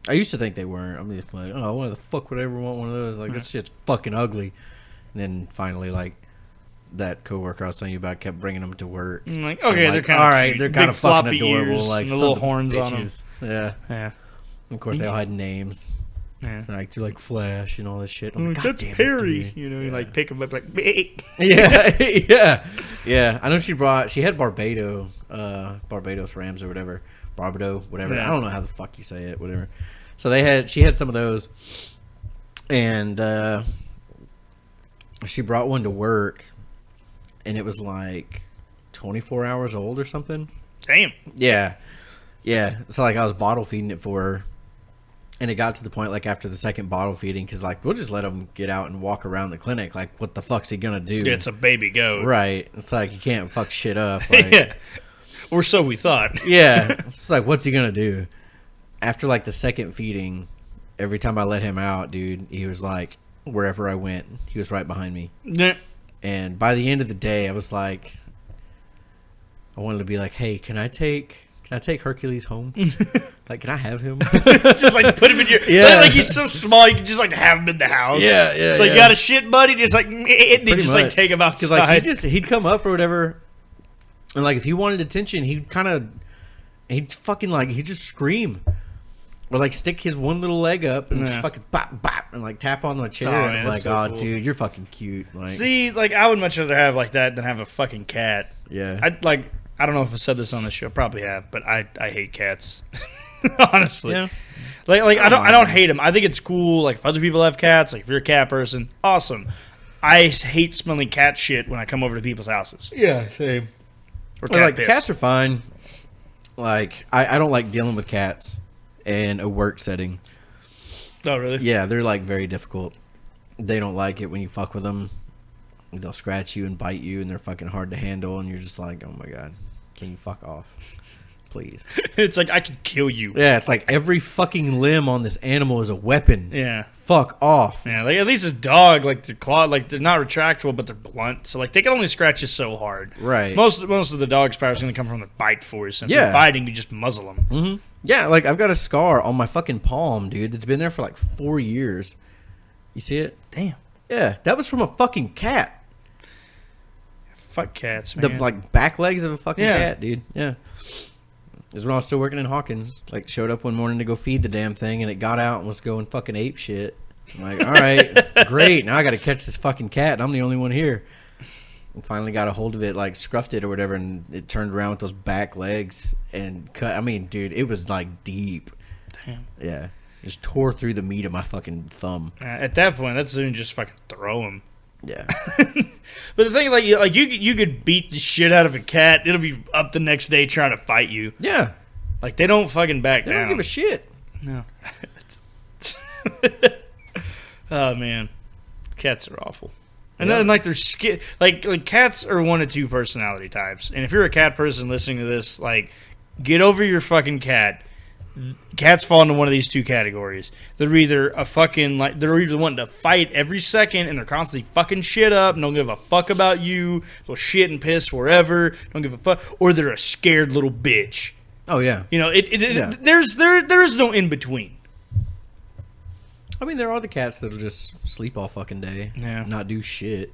I used to think they weren't. I'm just like, oh, why the fuck would I ever want one of those? Like, this shit's fucking ugly. And then finally, like, that coworker I was telling you about kept bringing them to work.
Like, okay, they're kind of
all right. They're kind of fucking adorable.
Ears,
like
the little horns on them.
Yeah, yeah. Of course, they all had names. Yeah, so like they're like Flash and all this shit. I'm like,
that's Perry. You know, you like pick them up like.
yeah. I know she had Barbados Rams or whatever. Barbado, whatever. Yeah. I don't know how the fuck you say it, whatever. So she had some of those, and she brought one to work, and it was like 24 hours old or something.
Damn.
Yeah. So like I was bottle feeding it for her, and it got to the point like after the second bottle feeding, because like we'll just let him get out and walk around the clinic. Like, what the fuck's he gonna do?
Yeah, it's a baby goat,
right? It's like he can't fuck shit up. Like,
yeah. Or so we thought.
Yeah. It's like, what's he going to do? After, like, the second feeding, every time I let him out, dude, he was like, wherever I went, he was right behind me.
Yeah.
And by the end of the day, I was like, I wanted to be like, hey, can I take Hercules home? Like, can I have him?
Just, like, put him in your... Yeah. Like, he's so small, you can just, like, have him in the house.
Yeah.
It's like, you got a shit, buddy? Just, like, and just, like, take him outside.
Because, like, he'd come up or whatever... And, like, if he wanted attention, he'd fucking, like, he'd just scream. Or, like, stick his one little leg up and just fucking bop, bop, and, like, tap on the chair. And I'm like, so cool. Dude, you're fucking cute. Like,
see, like, I would much rather have, like, that than have a fucking cat.
Yeah.
I don't know if I said this on the show. Probably have, but I hate cats. Honestly. Yeah. Like I don't hate them. I think it's cool. Like, if other people have cats, like, if you're a cat person, awesome. I hate smelling cat shit when I come over to people's houses.
Yeah, same.
Or cat piss.
Cats are fine. Like, I don't like dealing with cats in a work setting.
Oh, really?
Yeah, they're, like, very difficult. They don't like it when you fuck with them. They'll scratch you and bite you, and they're fucking hard to handle, and you're just like, oh, my God. Can you fuck off? Please.
It's like, I could kill you.
Yeah, it's like every fucking limb on this animal is a weapon.
Yeah.
Fuck off.
Yeah, like at least a dog, like the claw, like they're not retractable, but they're blunt. So like they can only scratch you so hard.
Right.
Most of the dog's power is going to come from the bite force. And if
Yeah.
they're biting, you just muzzle them.
Mm-hmm. Yeah, like I've got a scar on my fucking palm, dude. That's been there for like 4 years. You see it?
Damn.
Yeah, that was from a fucking cat.
Fuck cats,
The
man.
like back legs of a fucking
Yeah.
cat, dude. Yeah. This is when I was still working in Hawkins. Like, showed up one morning to go feed the damn thing, and it got out and was going fucking ape shit. I'm like, all right, great. Now I got to catch this fucking cat, and I'm the only one here. And finally got a hold of it, like scruffed it or whatever, and it turned around with those back legs and cut. I mean, dude, it was like deep.
Damn.
Yeah. Just tore through the meat of my fucking thumb.
At that point, that's soon just fucking throw him.
Yeah.
But the thing, like you could beat the shit out of a cat. It'll be up the next day trying to fight you.
Yeah.
Like they don't fucking back
They
down.
don't give a shit.
No. Oh man, cats are awful. And then like they're like cats are one of two personality types. And if you're a cat person listening to this, like get over your fucking cat. Cats fall into one of these two categories. They're either they're either wanting to fight every second and they're constantly fucking shit up and don't give a fuck about you. They'll shit and piss wherever, don't give a fuck, or they're a scared little bitch.
Oh yeah.
You know,
Yeah.
there is no in between.
I mean, there are the cats that'll just sleep all fucking day.
Yeah.
Not do shit.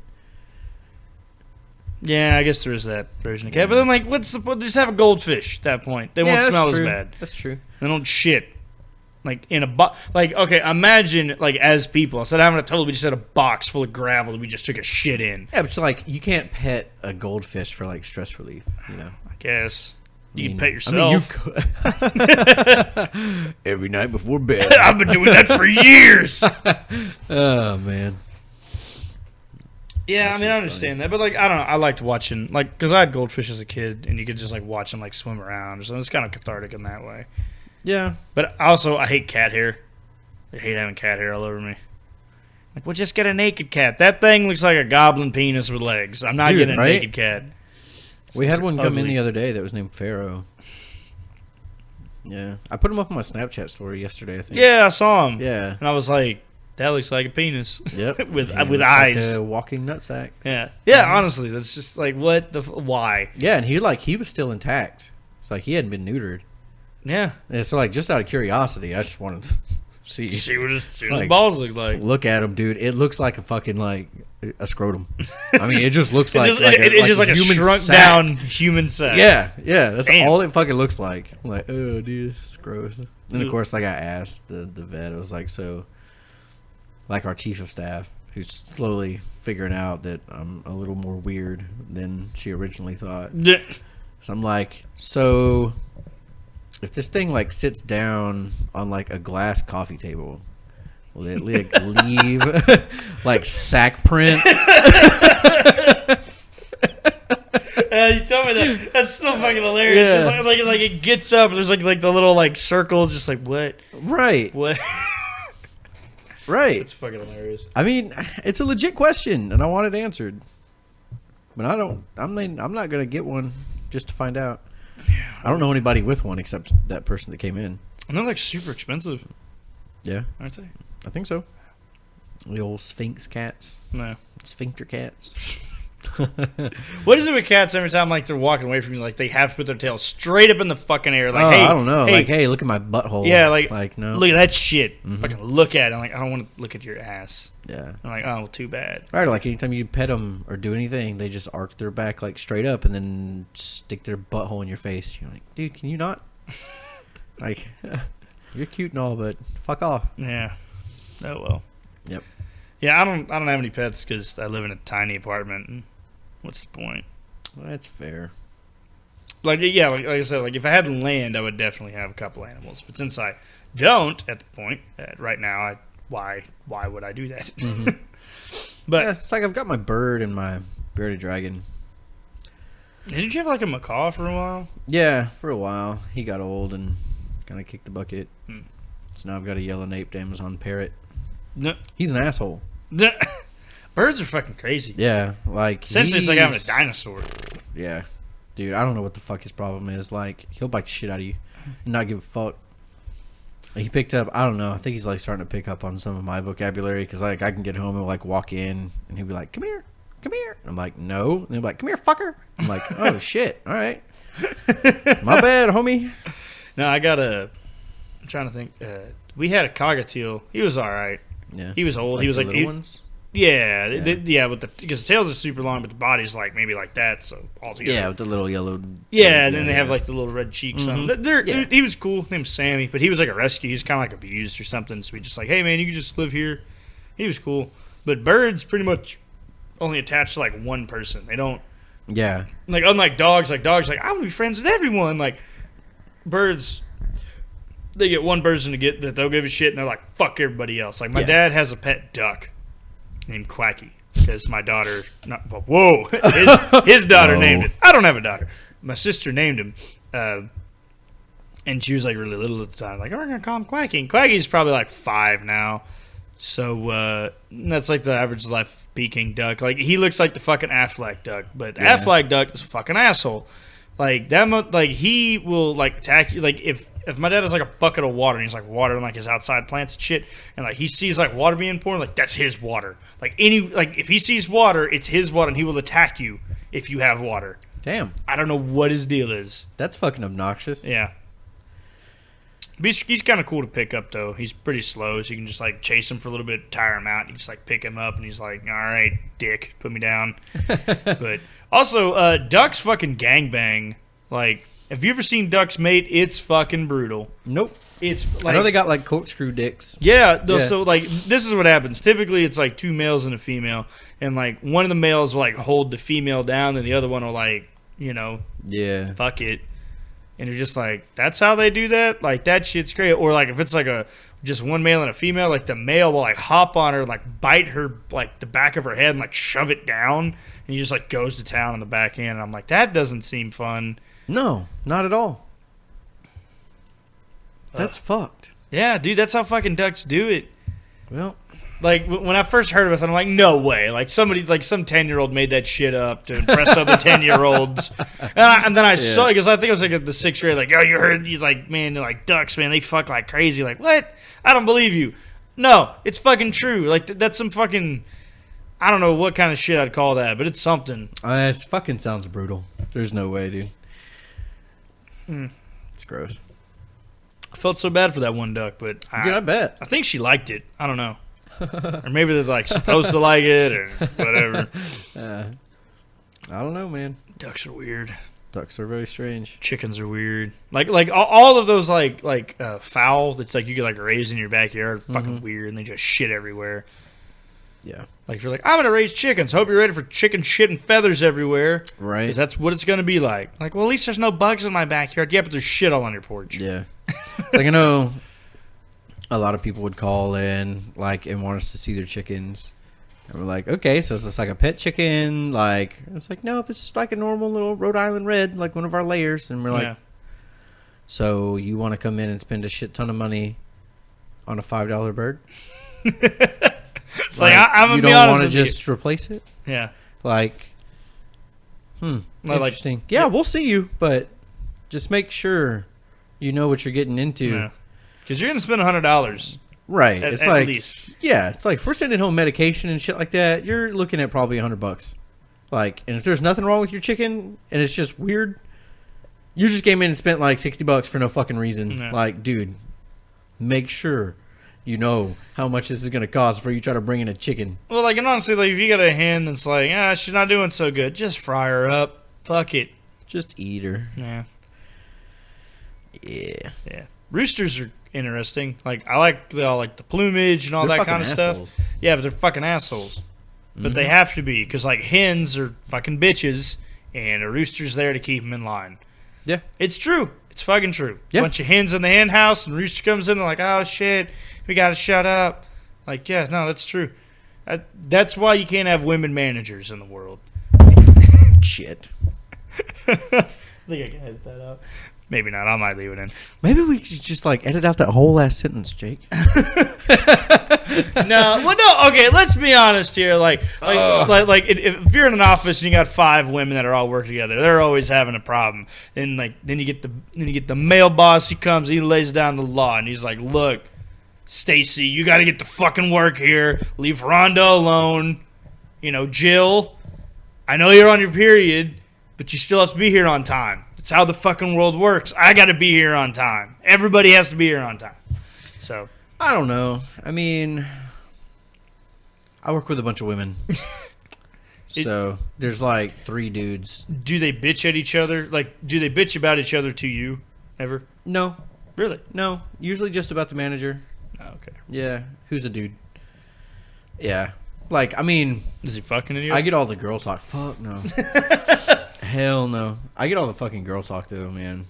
Yeah, I guess there is that version of cat. But then, like, what's the point? Just have a goldfish at that point. They won't
that's
smell
true.
as bad.
That's true.
They don't shit. Like, in a box. Like, okay, imagine, like, as people, instead of having a toilet, we just had a box full of gravel that we just took a shit in.
Yeah, but it's like, you can't pet a goldfish for, like, stress relief, you know?
I guess. You can
I
pet
mean,
yourself.
you could. Every night before bed.
I've been doing that for years.
Oh, man.
Yeah,
That
I mean, I
shit's
understand that. But, like, I don't know. I liked watching, like, because I had goldfish as a kid, and you could just, like, watch them, like, swim around. So it's kind of cathartic in that way.
Yeah.
But also, I hate cat hair. I hate having cat hair all over me. Like, well, just get a naked cat. That thing looks like a goblin penis with legs. I'm not
Dude,
getting a
right?
naked cat.
We had one come in
ugly.
the other day that was named Pharaoh. Yeah. I put him up on my Snapchat story yesterday, I think.
Yeah, I saw him.
Yeah.
And I was like, that looks like a penis.
Yep.
with
He looks
eyes.
like a walking nutsack.
Yeah. Yeah, honestly, that's just like, what the... Why?
Yeah, and he was still intact. It's like he hadn't been neutered.
Yeah.
And so, like, just out of curiosity, I just wanted to see
See what his
Like,
balls look like.
look at him, dude. It looks like a fucking, like, a scrotum. I mean, it just looks like,
It's just like a
human
shrunk
sack.
down human sack.
Yeah, yeah. That's
Damn.
all it fucking looks like. I'm like, oh, dude, it's gross. And, of
Ugh.
course, like, I asked the vet, I was like, so, like, our chief of staff, who's slowly figuring out that I'm a little more weird than she originally thought.
Yeah.
So I'm like, so if this thing like sits down on like a glass coffee table, will it like leave like sack print?
You told me that. That's still fucking hilarious.
Yeah.
It's like it gets up. And there's like the little like circles. Just like what?
Right,
What?
right.
It's fucking hilarious.
I mean, it's a legit question, and I want it answered. But I'm not gonna get one just to find out. I don't know anybody with one except that person that came in.
And they're like super expensive,
Yeah,
aren't they?
I think so. The old Sphinx cats,
No.
sphincter cats.
What is it with cats every time like they're walking away from you? Like they have to put their tail straight up in the fucking air. Like,
Oh,
hey,
I don't know.
Hey,
Like, hey, look at my butthole.
yeah, like
no.
look at that shit.
Mhm.
Fucking look at it. I'm like, I don't want to look at your ass.
Yeah.
I'm like, oh, well, too bad.
Right, like anytime you pet them or do anything, they just arc their back like straight up and then stick their butthole in your face. You're like, dude, can you not? Like, you're cute and all, but fuck off.
Yeah. Oh well.
Yep.
Yeah, I don't have any pets because I live in a tiny apartment. And what's the point?
Well, that's fair.
Like, yeah, like I said, like if I had land, I would definitely have a couple animals. But since I don't, at the point right now, why would I do that?
Mhm.
But
Yeah, it's like I've got my bird and my bearded dragon.
didn't you have like a macaw for a while?
Yeah, for a while. He got old and kind of kicked the bucket.
Hmm.
So now I've got a yellow-naped Amazon parrot.
No.
He's an asshole.
Birds are fucking crazy.
Yeah, like
Essentially, it's like having a
he's-
dinosaur.
Yeah. Dude, I don't know what the fuck his problem is. Like, he'll bite the shit out of you and not give a fuck. He picked up, I don't know, I think he's like starting to pick up on some of my vocabulary because like I can get home and like walk in and he'll be like, come here. And I'm like, no. And he'll be like, come here, fucker. I'm like, oh shit, all right. My bad, homie.
No, I'm trying to think. We had a cockatiel. He was all right.
Yeah.
He was old.
Like
he was
the
like,
little ones?
Yeah, because the tails are super long, but the body's like maybe like that. So altogether,
Yeah, with the little yellow.
Yeah, and then they have like the little red cheeks on them.
Yeah.
He was cool. His name was Sammy, but he was like a rescue. He was kind of like abused or something. So we just like, hey man, you can just live here. He was cool, but birds pretty much only attach to like one person. They don't.
Yeah.
Like unlike dogs, like I want to be friends with everyone. Like birds, they get one person to get that they'll give a shit, and they're like fuck everybody else. Like my dad has a pet duck named Quacky because my daughter. His daughter named it. I don't have a daughter. My sister named him, and she was like really little at the time. Like, oh, we're gonna call him Quacky. And Quacky's probably like 5 now. So that's like the average life Peking duck. Like he looks like the fucking Aflac duck, but Aflac duck is a fucking asshole. Like that, like he will like attack you. Like if my dad has like a bucket of water and he's like watering like his outside plants and shit, and like he sees like water being poured, like that's his water. Like if he sees water, it's his water, and he will attack you if you have water.
Damn.
I don't know what his deal is.
That's fucking obnoxious.
Yeah. He's kind of cool to pick up, though. He's pretty slow, so you can just, like, chase him for a little bit, tire him out, and you just, like, pick him up, and he's like, all right, dick, put me down. But also, ducks fucking gangbang. Like, have you ever seen ducks mate? It's fucking brutal.
Nope.
It's
like, I know they got, like, corkscrew dicks.
Yeah, so, like, this is what happens. Typically, it's, like, 2 males and a female, and, like, one of the males will, like, hold the female down, and the other one will, like, fuck it. And you're just like, that's how they do that? Like, that shit's great. Or, like, if it's, like, just one male and a female, like, the male will, like, hop on her and, like, bite her, like, the back of her head and, like, shove it down. And he just, like, goes to town on the back end. And I'm like, that doesn't seem fun.
No, not at all. That's fucked.
Yeah, dude, that's how fucking ducks do it.
Well,
like, when I first heard of it, I'm like, no way. Like, somebody, like, some 10-year-old made that shit up to impress other 10-year-olds. And then I saw it, because I think it was, like, at the 6th grade, like, oh, you heard, he's like, man, they're like, ducks, man, they fuck like crazy. Like, what? I don't believe you. No, it's fucking true. Like, that's some fucking, I don't know what kind of shit I'd call that, but it's something.
It fucking sounds brutal. There's no way, dude. It's gross.
I felt so bad for that one duck, but
dude, I bet.
I think she liked it. I don't know. Or maybe they're like supposed to like it or whatever.
I don't know, man.
Ducks are weird.
Ducks are very strange.
Chickens are weird. Like all of those like fowl that's like you could like raise in your backyard, fucking weird, and they just shit everywhere.
Yeah.
Like if you're like, I'm gonna raise chickens. Hope you're ready for chicken shit and feathers everywhere.
Right.
Because that's what it's gonna be like. Like, well, at least there's no bugs in my backyard. Yeah, but there's shit all on your porch.
Yeah. Like I know a lot of people would call in like and want us to see their chickens. And we're like, okay, so is this like a pet chicken? Like it's like, no, it's just like a normal little Rhode Island red, like one of our layers. And we're like, so you want to come in and spend a shit ton of money on a $5 bird?
It's like I'm gonna be honest with you.
You don't want to just replace it?
Yeah.
Like, interesting. Yeah, we'll see you, but just make sure you know what you're getting into.
Yeah. Because you're gonna spend $100.
Right.
At
like
least.
Yeah, it's like if we're sending home medication and shit like that, you're looking at probably $100. Like, and if there's nothing wrong with your chicken and it's just weird, you just came in and spent like $60 for no fucking reason.
No.
Like, dude, make sure you know how much this is going to cost before you try to bring in a chicken.
Well, like, and honestly, like, if you got a hen that's like, she's not doing so good, just fry her up. Fuck it.
Just eat her.
Yeah.
Yeah.
Yeah. Roosters are interesting. Like, I like the plumage and all
They're
that kind of
assholes.
stuff. Yeah, but they're fucking assholes. But they have to be, because, like, hens are fucking bitches, and a rooster's there to keep them in line.
Yeah.
It's true. It's fucking true.
Yeah.
Bunch of hens in the hen house, and rooster comes in, they're like, oh, shit, we gotta shut up. Like, yeah, no, that's true. That's why you can't have women managers in the world.
Shit.
I think I can edit that out. Maybe not. I might leave it in.
Maybe we should just like edit out that whole last sentence, Jake.
No. Okay, let's be honest here. If you're in an office and you got 5 women that are all working together, they're always having a problem. And then you get the male boss. He comes, he lays down the law, and he's like, "Look, Stacy, you got to get to fucking work here. Leave Rhonda alone. Jill, I know you're on your period, but you still have to be here on time. It's how the fucking world works. I got to be here on time. Everybody has to be here on time." So
I don't know. I mean, I work with a bunch of women. So there's like 3 dudes.
do they bitch at each other? Like, do they bitch about each other to you? Ever?
No.
Really?
No. Usually just about the manager.
Oh, okay.
Yeah. Who's a dude? Yeah. Like, I mean,
Is he fucking you?
I get all the girl talk. Fuck no. Hell no. I get all the fucking girl talk though, man.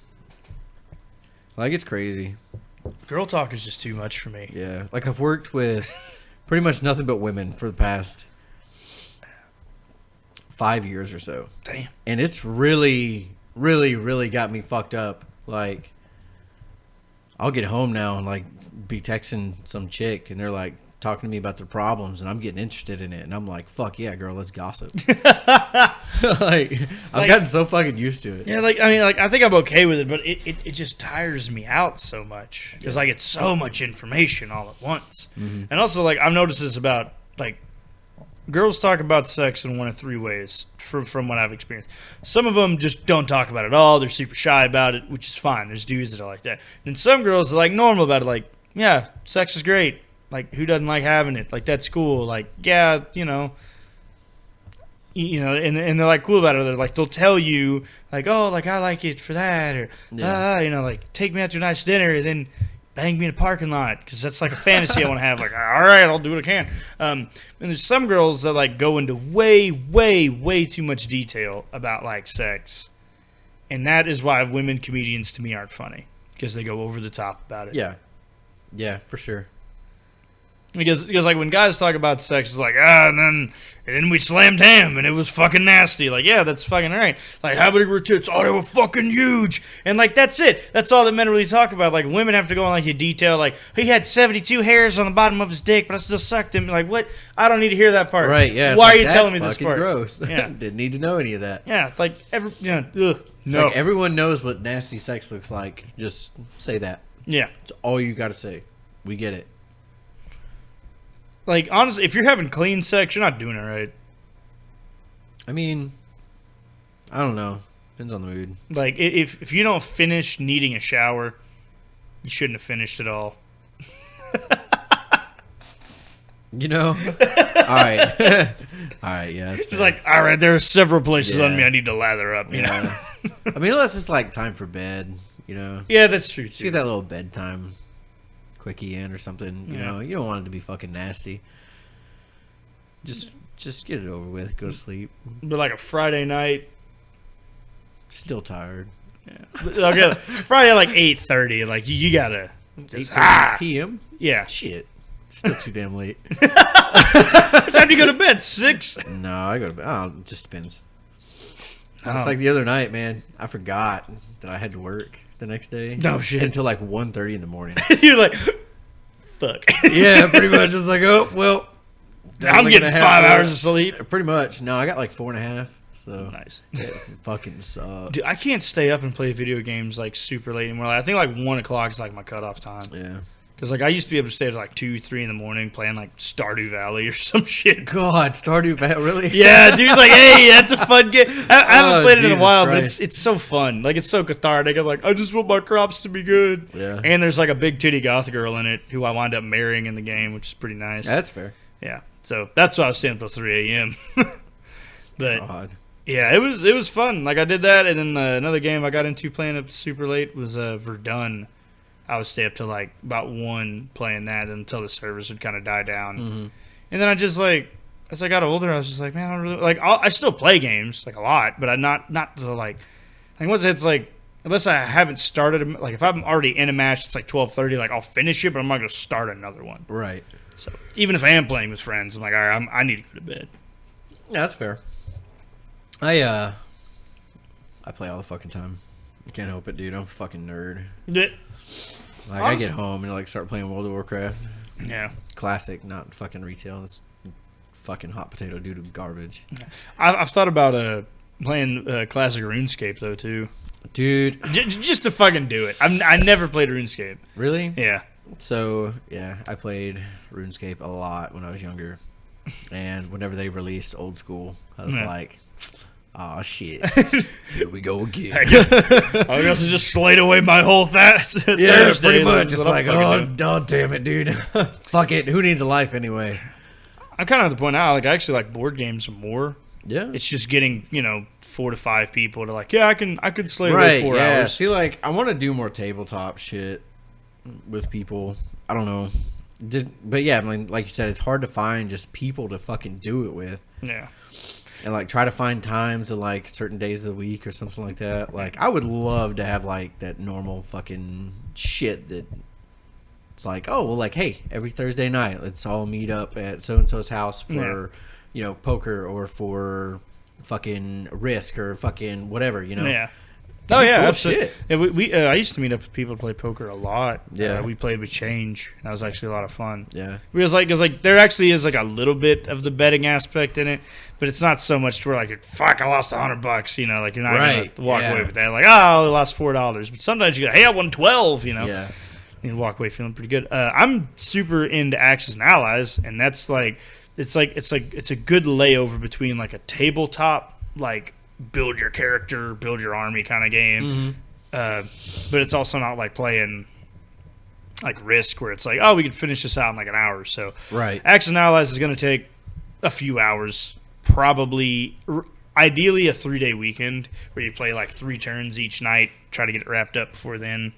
Like, it's crazy.
Girl talk is just too much for me.
Yeah. Like, I've worked with pretty much nothing but women for the past 5 years or so.
Damn.
And it's really, really, really got me fucked up. Like, I'll get home now and like be texting some chick and they're like talking to me about their problems and I'm getting interested in it and I'm like, fuck yeah, girl, let's gossip. I've gotten so fucking used to it.
Yeah, I think I'm okay with it, but it just tires me out so much because I get so much information all at once.
Mm-hmm.
And also, like, I've noticed this about like girls talk about sex in one of 3 ways from what I've experienced. Some of them just don't talk about it at all. They're super shy about it, which is fine. There's dudes that are like that. And some girls are like normal about it. Like, yeah, sex is great. Like, who doesn't like having it? Like, that's cool. Like, yeah, and they're like cool about it. They're like, they'll tell you like, oh, like I like it for that, or like take me out to a nice dinner and then bang me in a parking lot because that's like a fantasy I want to have. Like, all right, I'll do what I can. And there's some girls that like go into way, way, way too much detail about like sex, and that is why women comedians to me aren't funny because they go over the top about it.
Yeah, for sure.
Because like when guys talk about sex, it's like and then we slammed him and it was fucking nasty. Like, yeah, that's fucking right. Like, how big were tits? Oh, they were fucking huge. And like that's it. That's all that men really talk about. Like, women have to go in like a detail. Like, he had 72 hairs on the bottom of his dick, but I still sucked him. Like, what? I don't need to hear that part.
Right? Yeah.
Why are you telling me this part?
Gross.
Yeah.
Didn't need to know any of that.
Yeah. Like ugh.
It's
No.
like everyone knows what nasty sex looks like. Just say that.
Yeah.
It's all you got to say. We get it.
Like, honestly, if you're having clean sex, you're not doing it right.
I mean, I don't know. Depends on the mood.
Like, if you don't finish needing a shower, you shouldn't have finished at all.
All right. All right, yeah.
It's like, all right, there are several places on me I need to lather up, you know?
I mean, unless it's like time for bed,
Yeah, that's true,
Just
too.
get that little bedtime quickie in or something, you
Yeah.
know. You don't want it to be fucking nasty. Just get it over with. Go to sleep.
But like a Friday night.
Still tired.
Yeah. Okay, Friday at like 8:30. Like, you gotta.
8:30 p.m.?
Yeah.
Shit. Still too damn late.
What time do you go to bed? 6?
No, I go to bed. Oh, it just depends.
Oh.
It's like the other night, man. I forgot that I had to work the next day.
No shit.
Until like 1:30 in the morning.
You're like, fuck.
Yeah, pretty much. It's like, oh, well.
I'm getting 5 hours of sleep.
Pretty much. No, I got like 4.5. So
Nice.
it fucking sucks.
Dude, I can't stay up and play video games like super late anymore. Like, I think like 1 o'clock is like my cutoff time.
Yeah.
Because like I used to be able to stay to like 2, 3 in the morning playing like Stardew Valley or some shit.
God, Stardew Valley, really?
Yeah, dude. Like, hey, that's a fun game. I haven't played it in a
Jesus
while,
Christ.
but it's so fun. Like, it's so cathartic. I'm like, I just want my crops to be good.
Yeah.
And there's like a big titty goth girl in it who I wind up marrying in the game, which is pretty nice.
That's fair.
Yeah. So that's why I was staying until 3 a.m. But
God.
yeah, it was fun. Like, I did that, and then another game I got into playing up super late was Verdun. I would stay up till like about 1 playing that until the servers would kind of die down.
Mm-hmm.
And then I just like, as I got older, I was just like, man, I don't really like. I still play games like a lot, but I not to like once it's like, unless I haven't started, like if I'm already in a match, it's like 12:30. Like, I'll finish it, but I'm not gonna start another one.
Right.
So even if I am playing with friends, I'm like, all right, I need to go to bed.
Yeah, that's fair. I play all the fucking time. Can't help it, dude. I'm a fucking nerd.
Yeah.
Like, I get home and like start playing World of Warcraft.
Yeah.
Classic, not fucking retail. It's fucking hot potato doo-doo garbage.
I've thought about playing classic RuneScape though too,
dude.
Just to fucking do it. I never played RuneScape.
Really?
Yeah.
So yeah, I played RuneScape a lot when I was younger, and whenever they released Old School, I was like, "Oh shit, here we go again."
I guess I just slayed away my whole Thursday.
Yeah, pretty much. It's like, oh damn it, dude. Fuck it. Who needs a life anyway?
I'm kind of at the point now. Like, I actually like board games more.
Yeah,
it's just getting 4 to 5 people to like. Yeah, I could slay away 4 hours.
See, like, I want to do more tabletop shit with people. I don't know, but yeah, I mean, like you said, it's hard to find just people to fucking do it with.
Yeah.
And like try to find times of like certain days of the week or something like that. Like I would love to have like that normal fucking shit that it's like, oh well, like, hey, every Thursday night let's all meet up at so and so's house for poker or for fucking Risk or fucking whatever,
Yeah. Oh yeah,
cool
absolutely.
Shit.
Yeah, we I used to meet up with people to play poker a lot.
Yeah,
we played with Change. That was actually a lot of fun.
Yeah,
because like there actually is like a little bit of the betting aspect in it, but it's not so much to where like fuck I lost $100. Like you're not gonna walk away with that. Like I lost $4. But sometimes you go, hey, I won 12.
Yeah,
and walk away feeling pretty good. I'm super into Axis and Allies, and that's like it's a good layover between like a tabletop like build your character, build your army kind of game. But it's also not like playing like Risk where it's like, oh, we could finish this out in like an hour or so.
Right.
Axis and Allies is going to take a few hours, probably ideally a 3-day weekend where you play like 3 turns each night, try to get it wrapped up before then.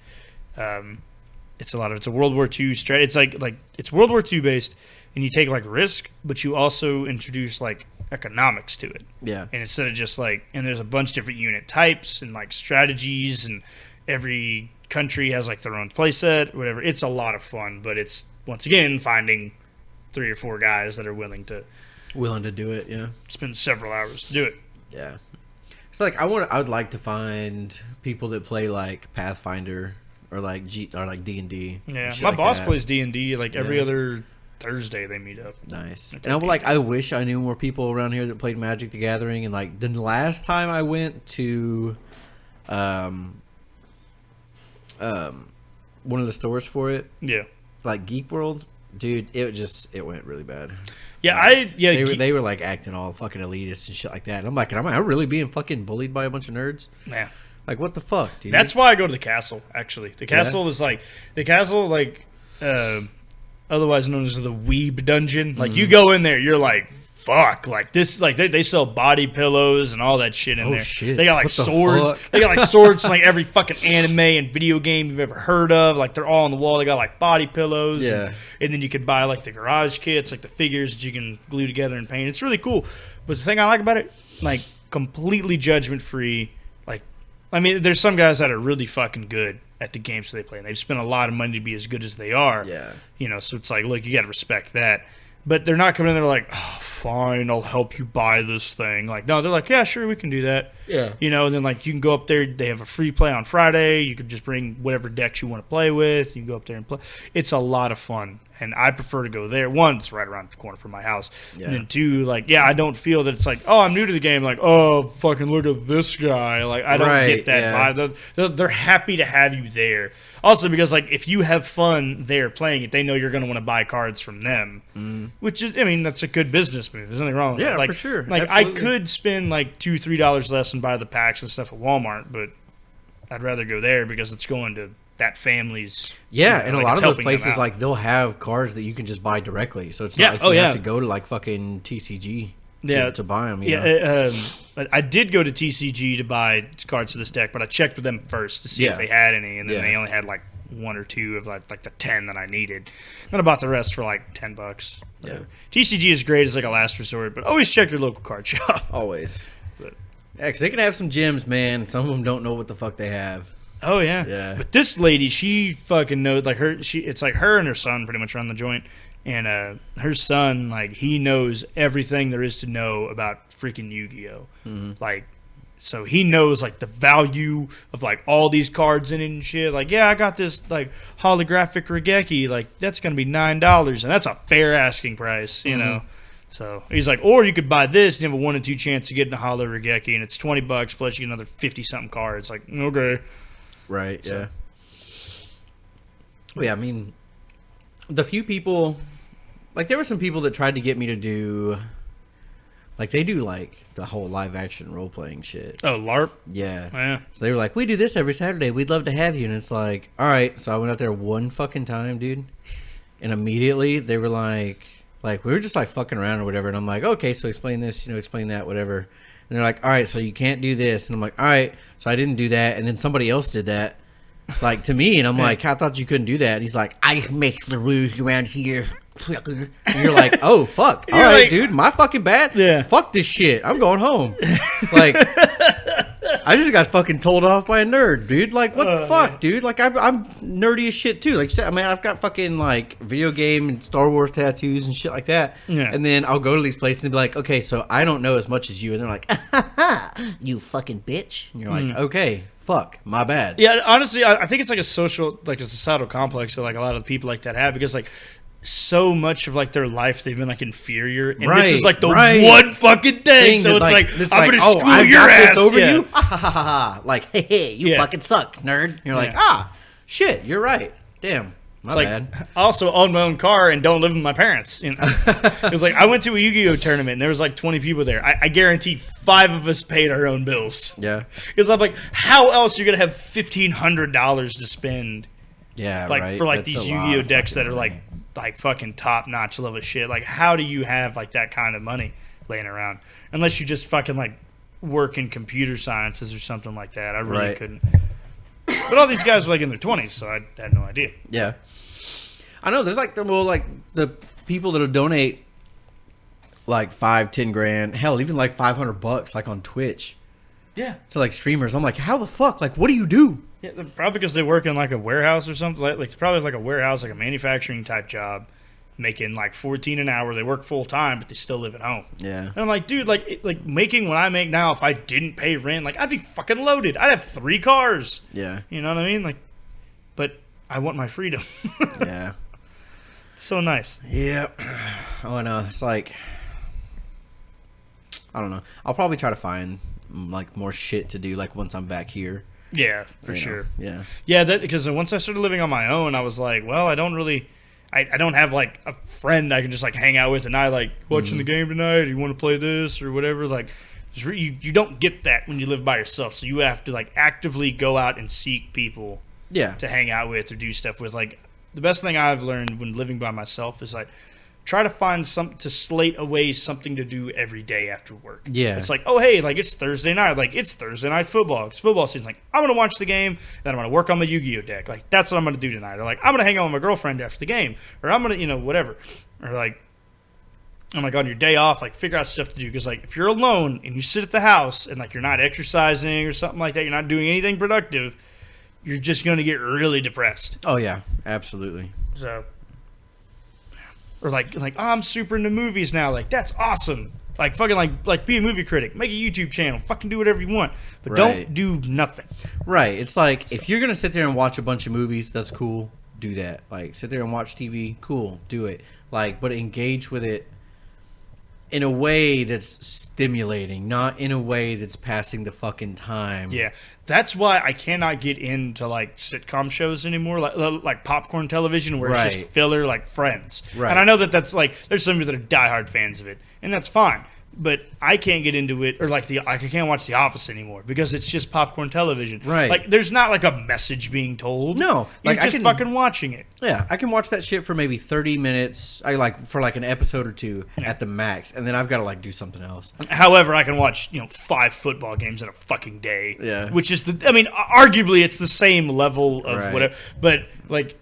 It's a World War II strategy. It's like it's World War II based, and you take like Risk, but you also introduce like economics to it.
Yeah.
And instead of just like, and there's a bunch of different unit types and like strategies, and every country has like their own playset, whatever. It's a lot of fun, but it's once again finding 3 or 4 guys that are willing to
do it. Yeah.
Spend several hours to do it.
Yeah. It's like I would like to find people that play like Pathfinder or like D&D.
Yeah. My boss plays D&D like every other Thursday they meet up.
Nice. And I wish I knew more people around here that played Magic the Gathering. And like the last time I went to one of the stores for it, like Geek World, dude, it went really bad.
Yeah,
they were like acting all fucking elitist and shit like that. And I'm like, am I really being fucking bullied by a bunch of nerds?
Yeah.
Like, what the fuck, dude?
That's why I go to the castle, actually. The castle is like otherwise known as the Weeb Dungeon. Like, you go in there, you're like, fuck. Like, this, like, they sell body pillows and all that shit in there.
Shit.
They got, like, swords. They got, like, swords from, like, every fucking anime and video game you've ever heard of. Like, they're all on the wall. They got, like, body pillows.
Yeah.
And then you could buy, like, the garage kits, like, the figures that you can glue together and paint. It's really cool. But the thing I like about it, like, completely judgment-free. Like, I mean, there's some guys that are really fucking good at the games they play, and they've spent a lot of money to be as good as they are.
Yeah.
So it's like, look, you got to respect that. But they're not coming in there like, oh, fine, I'll help you buy this thing. Like, no, they're like, yeah, sure, we can do that.
Yeah.
And then, like, you can go up there. They have a free play on Friday. You can just bring whatever decks you want to play with. You can go up there and play. It's a lot of fun. And I prefer to go there. One, it's right around the corner from my house. Yeah. And then 2, like, I don't feel that it's like, oh, I'm new to the game. Like, oh, fucking look at this guy. Like, I don't get that vibe. They're happy to have you there. Also, because, like, if you have fun there playing it, they know you're going to want to buy cards from them. Which is, I mean, that's a good business move. There's nothing wrong with that.
Yeah,
Like,
for sure.
Like,
Absolutely.
I could spend, like, $2, $3 less and buy the packs and stuff at Walmart, but I'd rather go there because it's going to that family's.
And a lot of those places, like, they'll have cards that you can just buy directly. So it's not like you have to go to, like, fucking TCG to buy them.
I did go to TCG to buy cards for this deck, but I checked with them first to see if they had any, and then they only had, like, 1 or 2 of, like the 10 that I needed. Then I bought the rest for, like, $10.
Yeah.
TCG is great as, like, a last resort, but always check your local card shop.
Always. Because they can have some gems, man. Some of them don't know what the fuck they have.
Oh yeah. But this lady, she fucking knows. Like it's like her and her son pretty much run the joint, and her son, like, he knows everything there is to know about freaking Yu-Gi-Oh. Like, so he knows like the value of like all these cards in it and shit. Like, yeah, I got this like holographic Regeki, like that's gonna be $9, and that's a fair asking price, you know. So he's like, or you could buy this and you have a 1 in 2 chance of getting a holo Regeki, and it's $20 plus you get another 50 something cards. Like, okay,
right,
so.
Yeah. Well, yeah, I mean, the few people, like there were some people that tried to get me to do, like they do like the whole live action role playing shit.
Oh, LARP.
Yeah. So they were like, we do this every Saturday. We'd love to have you. And it's like, all right. So I went out there one fucking time, dude, and immediately they were like we were just like fucking around or whatever. And I'm like, okay, so explain this, explain that, whatever. And they're like, all right, so you can't do this. And I'm like, all right. So I didn't do that. And then somebody else did that, like to me. And I'm like, I thought you couldn't do that. And he's like, I make the rules around here. And you're like, oh, fuck. All right, like, dude, my fucking bad.
Yeah.
Fuck this shit. I'm going home. Like, I just got fucking told off by a nerd, dude. Like, what the fuck, man. Dude? Like, I'm nerdy as shit, too. Like, I mean, I've got fucking, like, video game and Star Wars tattoos and shit like that.
Yeah.
And then I'll go to these places and be like, okay, so I don't know as much as you. And they're like, you fucking bitch. And you're like, okay, fuck, my bad.
Yeah, honestly, I think it's like a social, like a societal complex that, like, a lot of people like that have because, like, so much of like their life they've been like inferior, and this is like the one fucking thing. So it's like I'm gonna school your ass
over you. Like, hey, you fucking suck, nerd. And you're like, shit, you're right. Damn, my bad.
I also own my own car and don't live with my parents. It was like I went to a Yu-Gi-Oh tournament and there was like 20 people there. I guarantee 5 of us paid our own bills.
Yeah,
because I'm like, how else are you gonna have $1,500 to spend?
Yeah,
like for like these Yu-Gi-Oh decks that are like fucking top notch level shit. Like, how do you have like that kind of money laying around unless you just fucking like work in computer sciences or something like that? I really couldn't. But all these guys were like in their 20s, so I had no idea.
Yeah, I know. There's like the people that'll donate like $5-10 grand, hell, even like $500 like on Twitch.
Yeah,
to like streamers. I'm like, how the fuck? Like, what do you do?
Yeah, probably because they work in like a warehouse or something. Like it's probably like a warehouse, like a manufacturing type job, making like $14 an hour. They work full time, but they still live at home.
Yeah,
and I'm like, dude, like making what I make now. If I didn't pay rent, like I'd be fucking loaded. I'd have 3 cars.
Yeah,
you know what I mean? Like, but I want my freedom.
Yeah,
it's so nice.
Yeah. Oh no, it's like I don't know. I'll probably try to find like more shit to do like once I'm back here.
Yeah, for sure.
Yeah.
Yeah, because once I started living on my own, I was like, well, I don't have like a friend I can just like hang out with and I like watching the game tonight. You want to play this or whatever? Like, you don't get that when you live by yourself. So you have to like actively go out and seek people.
Yeah.
To hang out with or do stuff with. Like, the best thing I've learned when living by myself is like try to find to slate away something to do every day after work.
Yeah.
It's like, oh, hey, like it's Thursday night. Like it's Thursday night football. It's football season. Like I'm going to watch the game. Then I'm going to work on my Yu-Gi-Oh deck. Like that's what I'm going to do tonight. Or like I'm going to hang out with my girlfriend after the game. Or I'm going to, whatever. Or like, I'm like on your day off, like figure out stuff to do. Because like if you're alone and you sit at the house and like you're not exercising or something like that, you're not doing anything productive, you're just going to get really depressed.
Oh, yeah. Absolutely.
So... Or like oh, I'm super into movies now. Like that's awesome. Like fucking like be a movie critic. Make a YouTube channel. Fucking do whatever you want, but don't do nothing.
Right. It's like if you're gonna sit there and watch a bunch of movies, that's cool. Do that. Like sit there and watch TV. Cool. Do it. Like, but engage with it in a way that's stimulating, not in a way that's passing the fucking time.
Yeah, that's why I cannot get into like sitcom shows anymore, like popcorn television, where it's just filler, like Friends. Right. And I know that's like there's some people that are diehard fans of it, and that's fine. But I can't get into it, or like I can't watch The Office anymore because it's just popcorn television.
Right.
Like there's not like a message being told.
No.
You're like just fucking watching it.
Yeah, I can watch that shit for maybe 30 minutes. For like an episode or two at the max, and then I've got to like do something else.
However, I can watch 5 football games in a fucking day.
Yeah.
Which is arguably it's the same level of whatever, but like.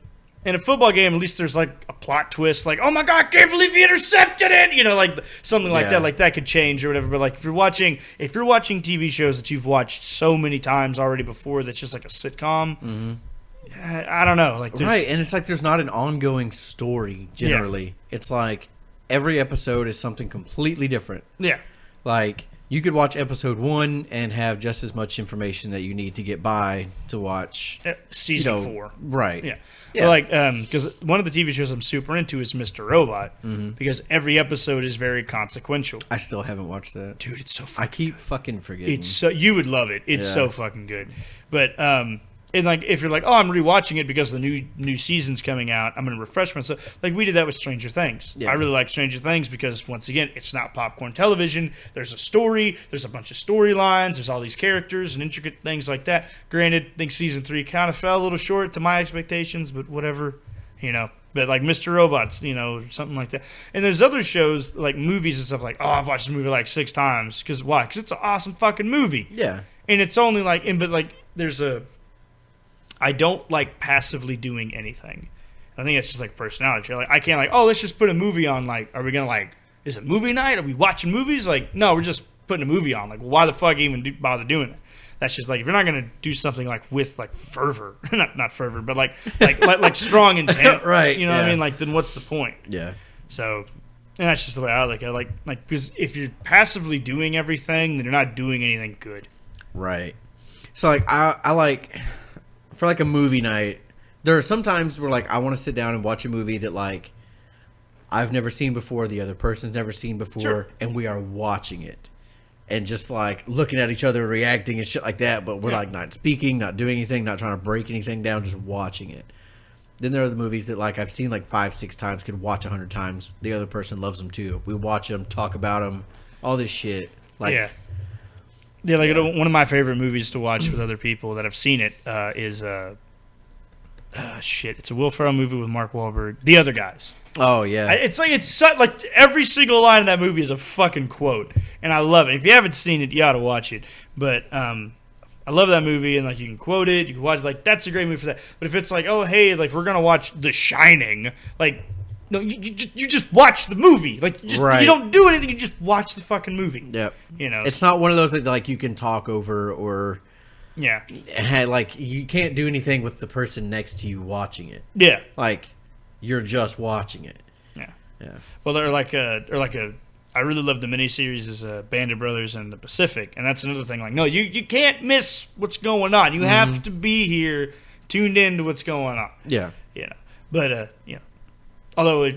In a football game, at least there's like a plot twist, like, oh my god, I can't believe he intercepted it, like something like that. Like that could change or whatever. But like if you're watching TV shows that you've watched so many times already before, that's just like a sitcom. I don't know, like
and it's like there's not an ongoing story generally. It's like every episode is something completely different.
Yeah,
like You could watch episode 1 and have just as much information that you need to get by to watch
season 4.
Right.
Yeah. Well, like, because one of the TV shows I'm super into is Mr. Robot, because every episode is very consequential.
I still haven't watched that.
Dude, it's so fucking
I keep fucking forgetting.
It's so, you would love it. It's so fucking good. But and like if you're like, oh, I'm rewatching it because the new season's coming out, I'm gonna refresh myself. Like we did that with Stranger Things. Yeah. I really like Stranger Things because once again, it's not popcorn television. There's a story. There's a bunch of storylines. There's all these characters and intricate things like that. Granted, I think season 3 kind of fell a little short to my expectations, but whatever, you know. But like Mr. Robots, you know, something like that. And there's other shows like movies and stuff like, oh, I've watched this movie like 6 times. Because why? Because it's an awesome fucking movie.
Yeah.
And it's only like, but like there's a. I don't like passively doing anything. I think it's just like personality. Like I can't like, oh, let's just put a movie on. Like, are we gonna like? Is it movie night? Are we watching movies? Like, no, we're just putting a movie on. Like, why the fuck even bother doing it? That's just like if you're not gonna do something like with like fervor, not fervor, but like strong intent,
right?
You know what I mean? Like, then what's the point?
Yeah. So,
and that's just the way I like it. I like because if you're passively doing everything, then you're not doing anything good.
Right. So like I like. For like a movie night, there are some times where like I want to sit down and watch a movie that like I've never seen before, the other person's never seen before, and we are watching it and just like looking at each other, reacting and shit like that. But we're like not speaking, not doing anything, not trying to break anything down, just watching it. Then there are the movies that like I've seen like 5-6 times, could watch 100 times. The other person loves them too. We watch them, talk about them, all this shit. Like,
yeah, like one of my favorite movies to watch with other people that have seen it is it's a Will Ferrell movie with Mark Wahlberg, The Other Guys.
Oh yeah,
it's like every single line in that movie is a fucking quote, and I love it. If you haven't seen it, you ought to watch it. But I love that movie, and like you can quote it, you can watch it, like that's a great movie for that. But if it's like, oh hey, like we're gonna watch The Shining, like. No, you just watch the movie. Like you don't do anything. You just watch the fucking movie.
Yep.
You know,
it's not one of those that like you can talk over or like you can't do anything with the person next to you watching it.
Yeah.
Like you're just watching it.
Yeah.
Yeah.
Well, I really love the miniseries is Band of Brothers in the Pacific, and that's another thing. Like, no, you can't miss what's going on. You have to be here, tuned in to what's going on.
Yeah.
You know, but although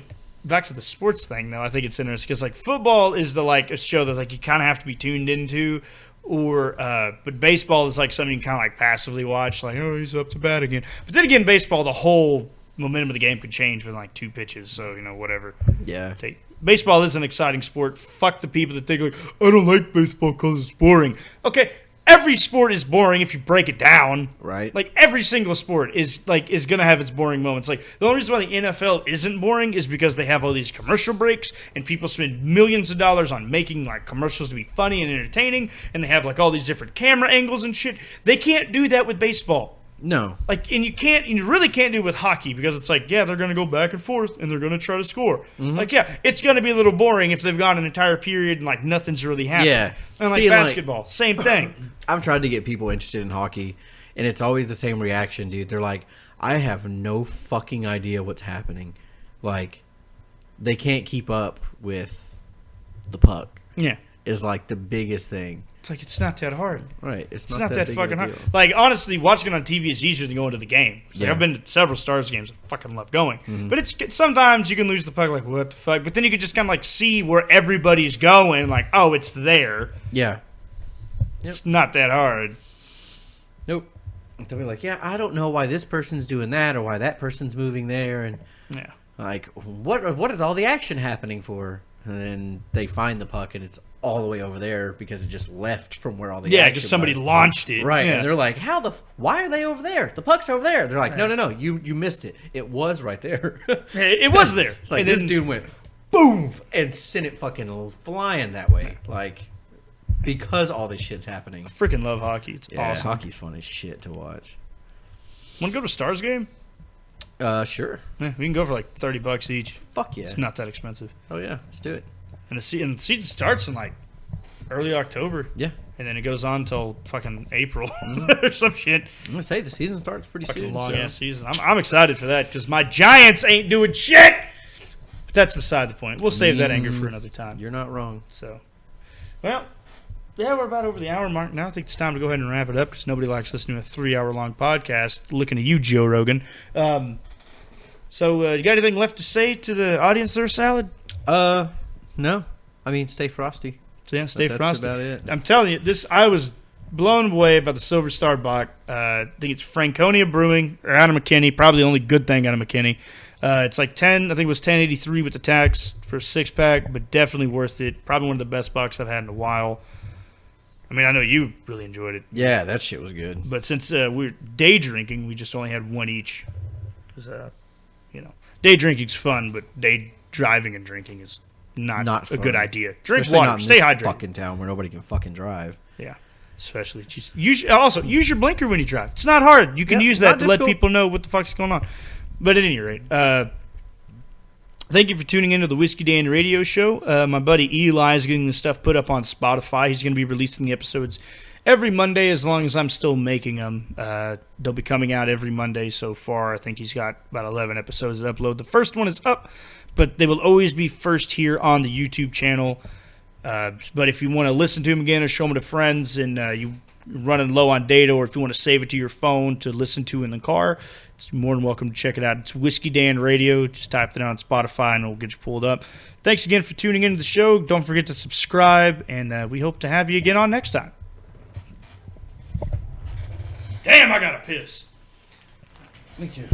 back to the sports thing, though, I think it's interesting because like football is a show that like you kind of have to be tuned into, but baseball is like something you kind of like passively watch, like oh he's up to bat again. But then again, baseball, the whole momentum of the game could change within like 2 pitches, so whatever.
Yeah.
Baseball is an exciting sport. Fuck the people that think like I don't like baseball because it's boring. Okay. Every sport is boring if you break it down.
Right.
Like every single sport is gonna have its boring moments. Like the only reason why the NFL isn't boring is because they have all these commercial breaks and people spend millions of dollars on making like commercials to be funny and entertaining, and they have like all these different camera angles and shit. They can't do that with baseball.
No.
Like, and you really can't do it with hockey because it's like, yeah, they're going to go back and forth and they're going to try to score. Mm-hmm. Like, yeah, it's going to be a little boring if they've gone an entire period and like nothing's really happening.
Yeah.
And like basketball, same thing.
I've tried to get people interested in hockey, and it's always the same reaction, dude. They're like, I have no fucking idea what's happening. Like, they can't keep up with the puck.
Yeah.
Is like the biggest thing.
It's like, it's not that hard.
Right.
It's not that fucking hard. Like, honestly, watching it on TV is easier than going to the game. Like, I've been to several Stars games. I fucking love going. Mm-hmm. But it's sometimes you can lose the puck, like, what the fuck? But then you can just kind of, like, see where everybody's going. Like, oh, it's there.
Yeah.
Yep. It's not that hard.
Nope. They'll be like, yeah, I don't know why this person's doing that or why that person's moving there. And, like, what is all the action happening for? And then they find the puck, and it's all the way over there because it just left from where all the action
because somebody launched it.
Right, and they're like, why are they over there? The puck's over there. They're like, no, you missed it. It was right there.
It was there.
It's like this dude went, boom, and sent it fucking flying that way. Like, because all this shit's happening.
I freaking love hockey. It's awesome.
Hockey's fun as shit to watch.
Want to go to a Stars game?
Sure.
Yeah, we can go for like $30 each.
Fuck yeah.
It's not that expensive.
Oh yeah, let's do it.
And the season starts in like early October.
Yeah.
And then it goes on till fucking April or some shit.
I'm gonna say the season starts pretty soon.
Long ass season. I'm excited for that because my Giants ain't doing shit. But that's beside the point. We'll save that anger for another time.
You're not wrong.
So, well, Yeah, we're about over the hour mark now. I think it's time to go ahead and wrap it up because nobody likes listening to a 3-hour-long podcast. Looking at you, Joe Rogan. So, you got anything left to say to the audience there, Salad?
No. I mean, stay frosty.
So, yeah, stay frosty.
That's about it.
I'm telling you, I was blown away about the Silver Star Bock. I think it's Franconia Brewing or out of McKinney. Probably the only good thing out of McKinney. It's like 10. I think it was $10.83 with the tax for a 6-pack, but definitely worth it. Probably one of the best Bocks I've had in a while. I mean, I know you really enjoyed it.
Yeah, that shit was good.
But since we're day drinking, we just only had one each. Because, day drinking's fun, but day driving and drinking is not a good idea. Drink
Especially
water.
not in
Stay
this
hydrated.
fucking town where nobody can fucking drive.
Yeah. Especially. Use your blinker when you drive. It's not hard. You can use that to let people know what the fuck's going on. But at any rate, thank you for tuning into the Whisky Dan radio show. My buddy Eli is getting this stuff put up on Spotify. He's going to be releasing the episodes every Monday as long as I'm still making them. They'll be coming out every Monday so far. I think he's got about 11 episodes to upload. The first one is up, but they will always be first here on the YouTube channel. But if you want to listen to them again or show them to friends and you're running low on data, or if you want to save it to your phone to listen to in the car, it's more than welcome to check it out. It's Whisky Dan Radio. Just type it on Spotify and it'll get you pulled up. Thanks again for tuning into the show. Don't forget to subscribe, and we hope to have you again on next time. Damn, I gotta piss.
Me too.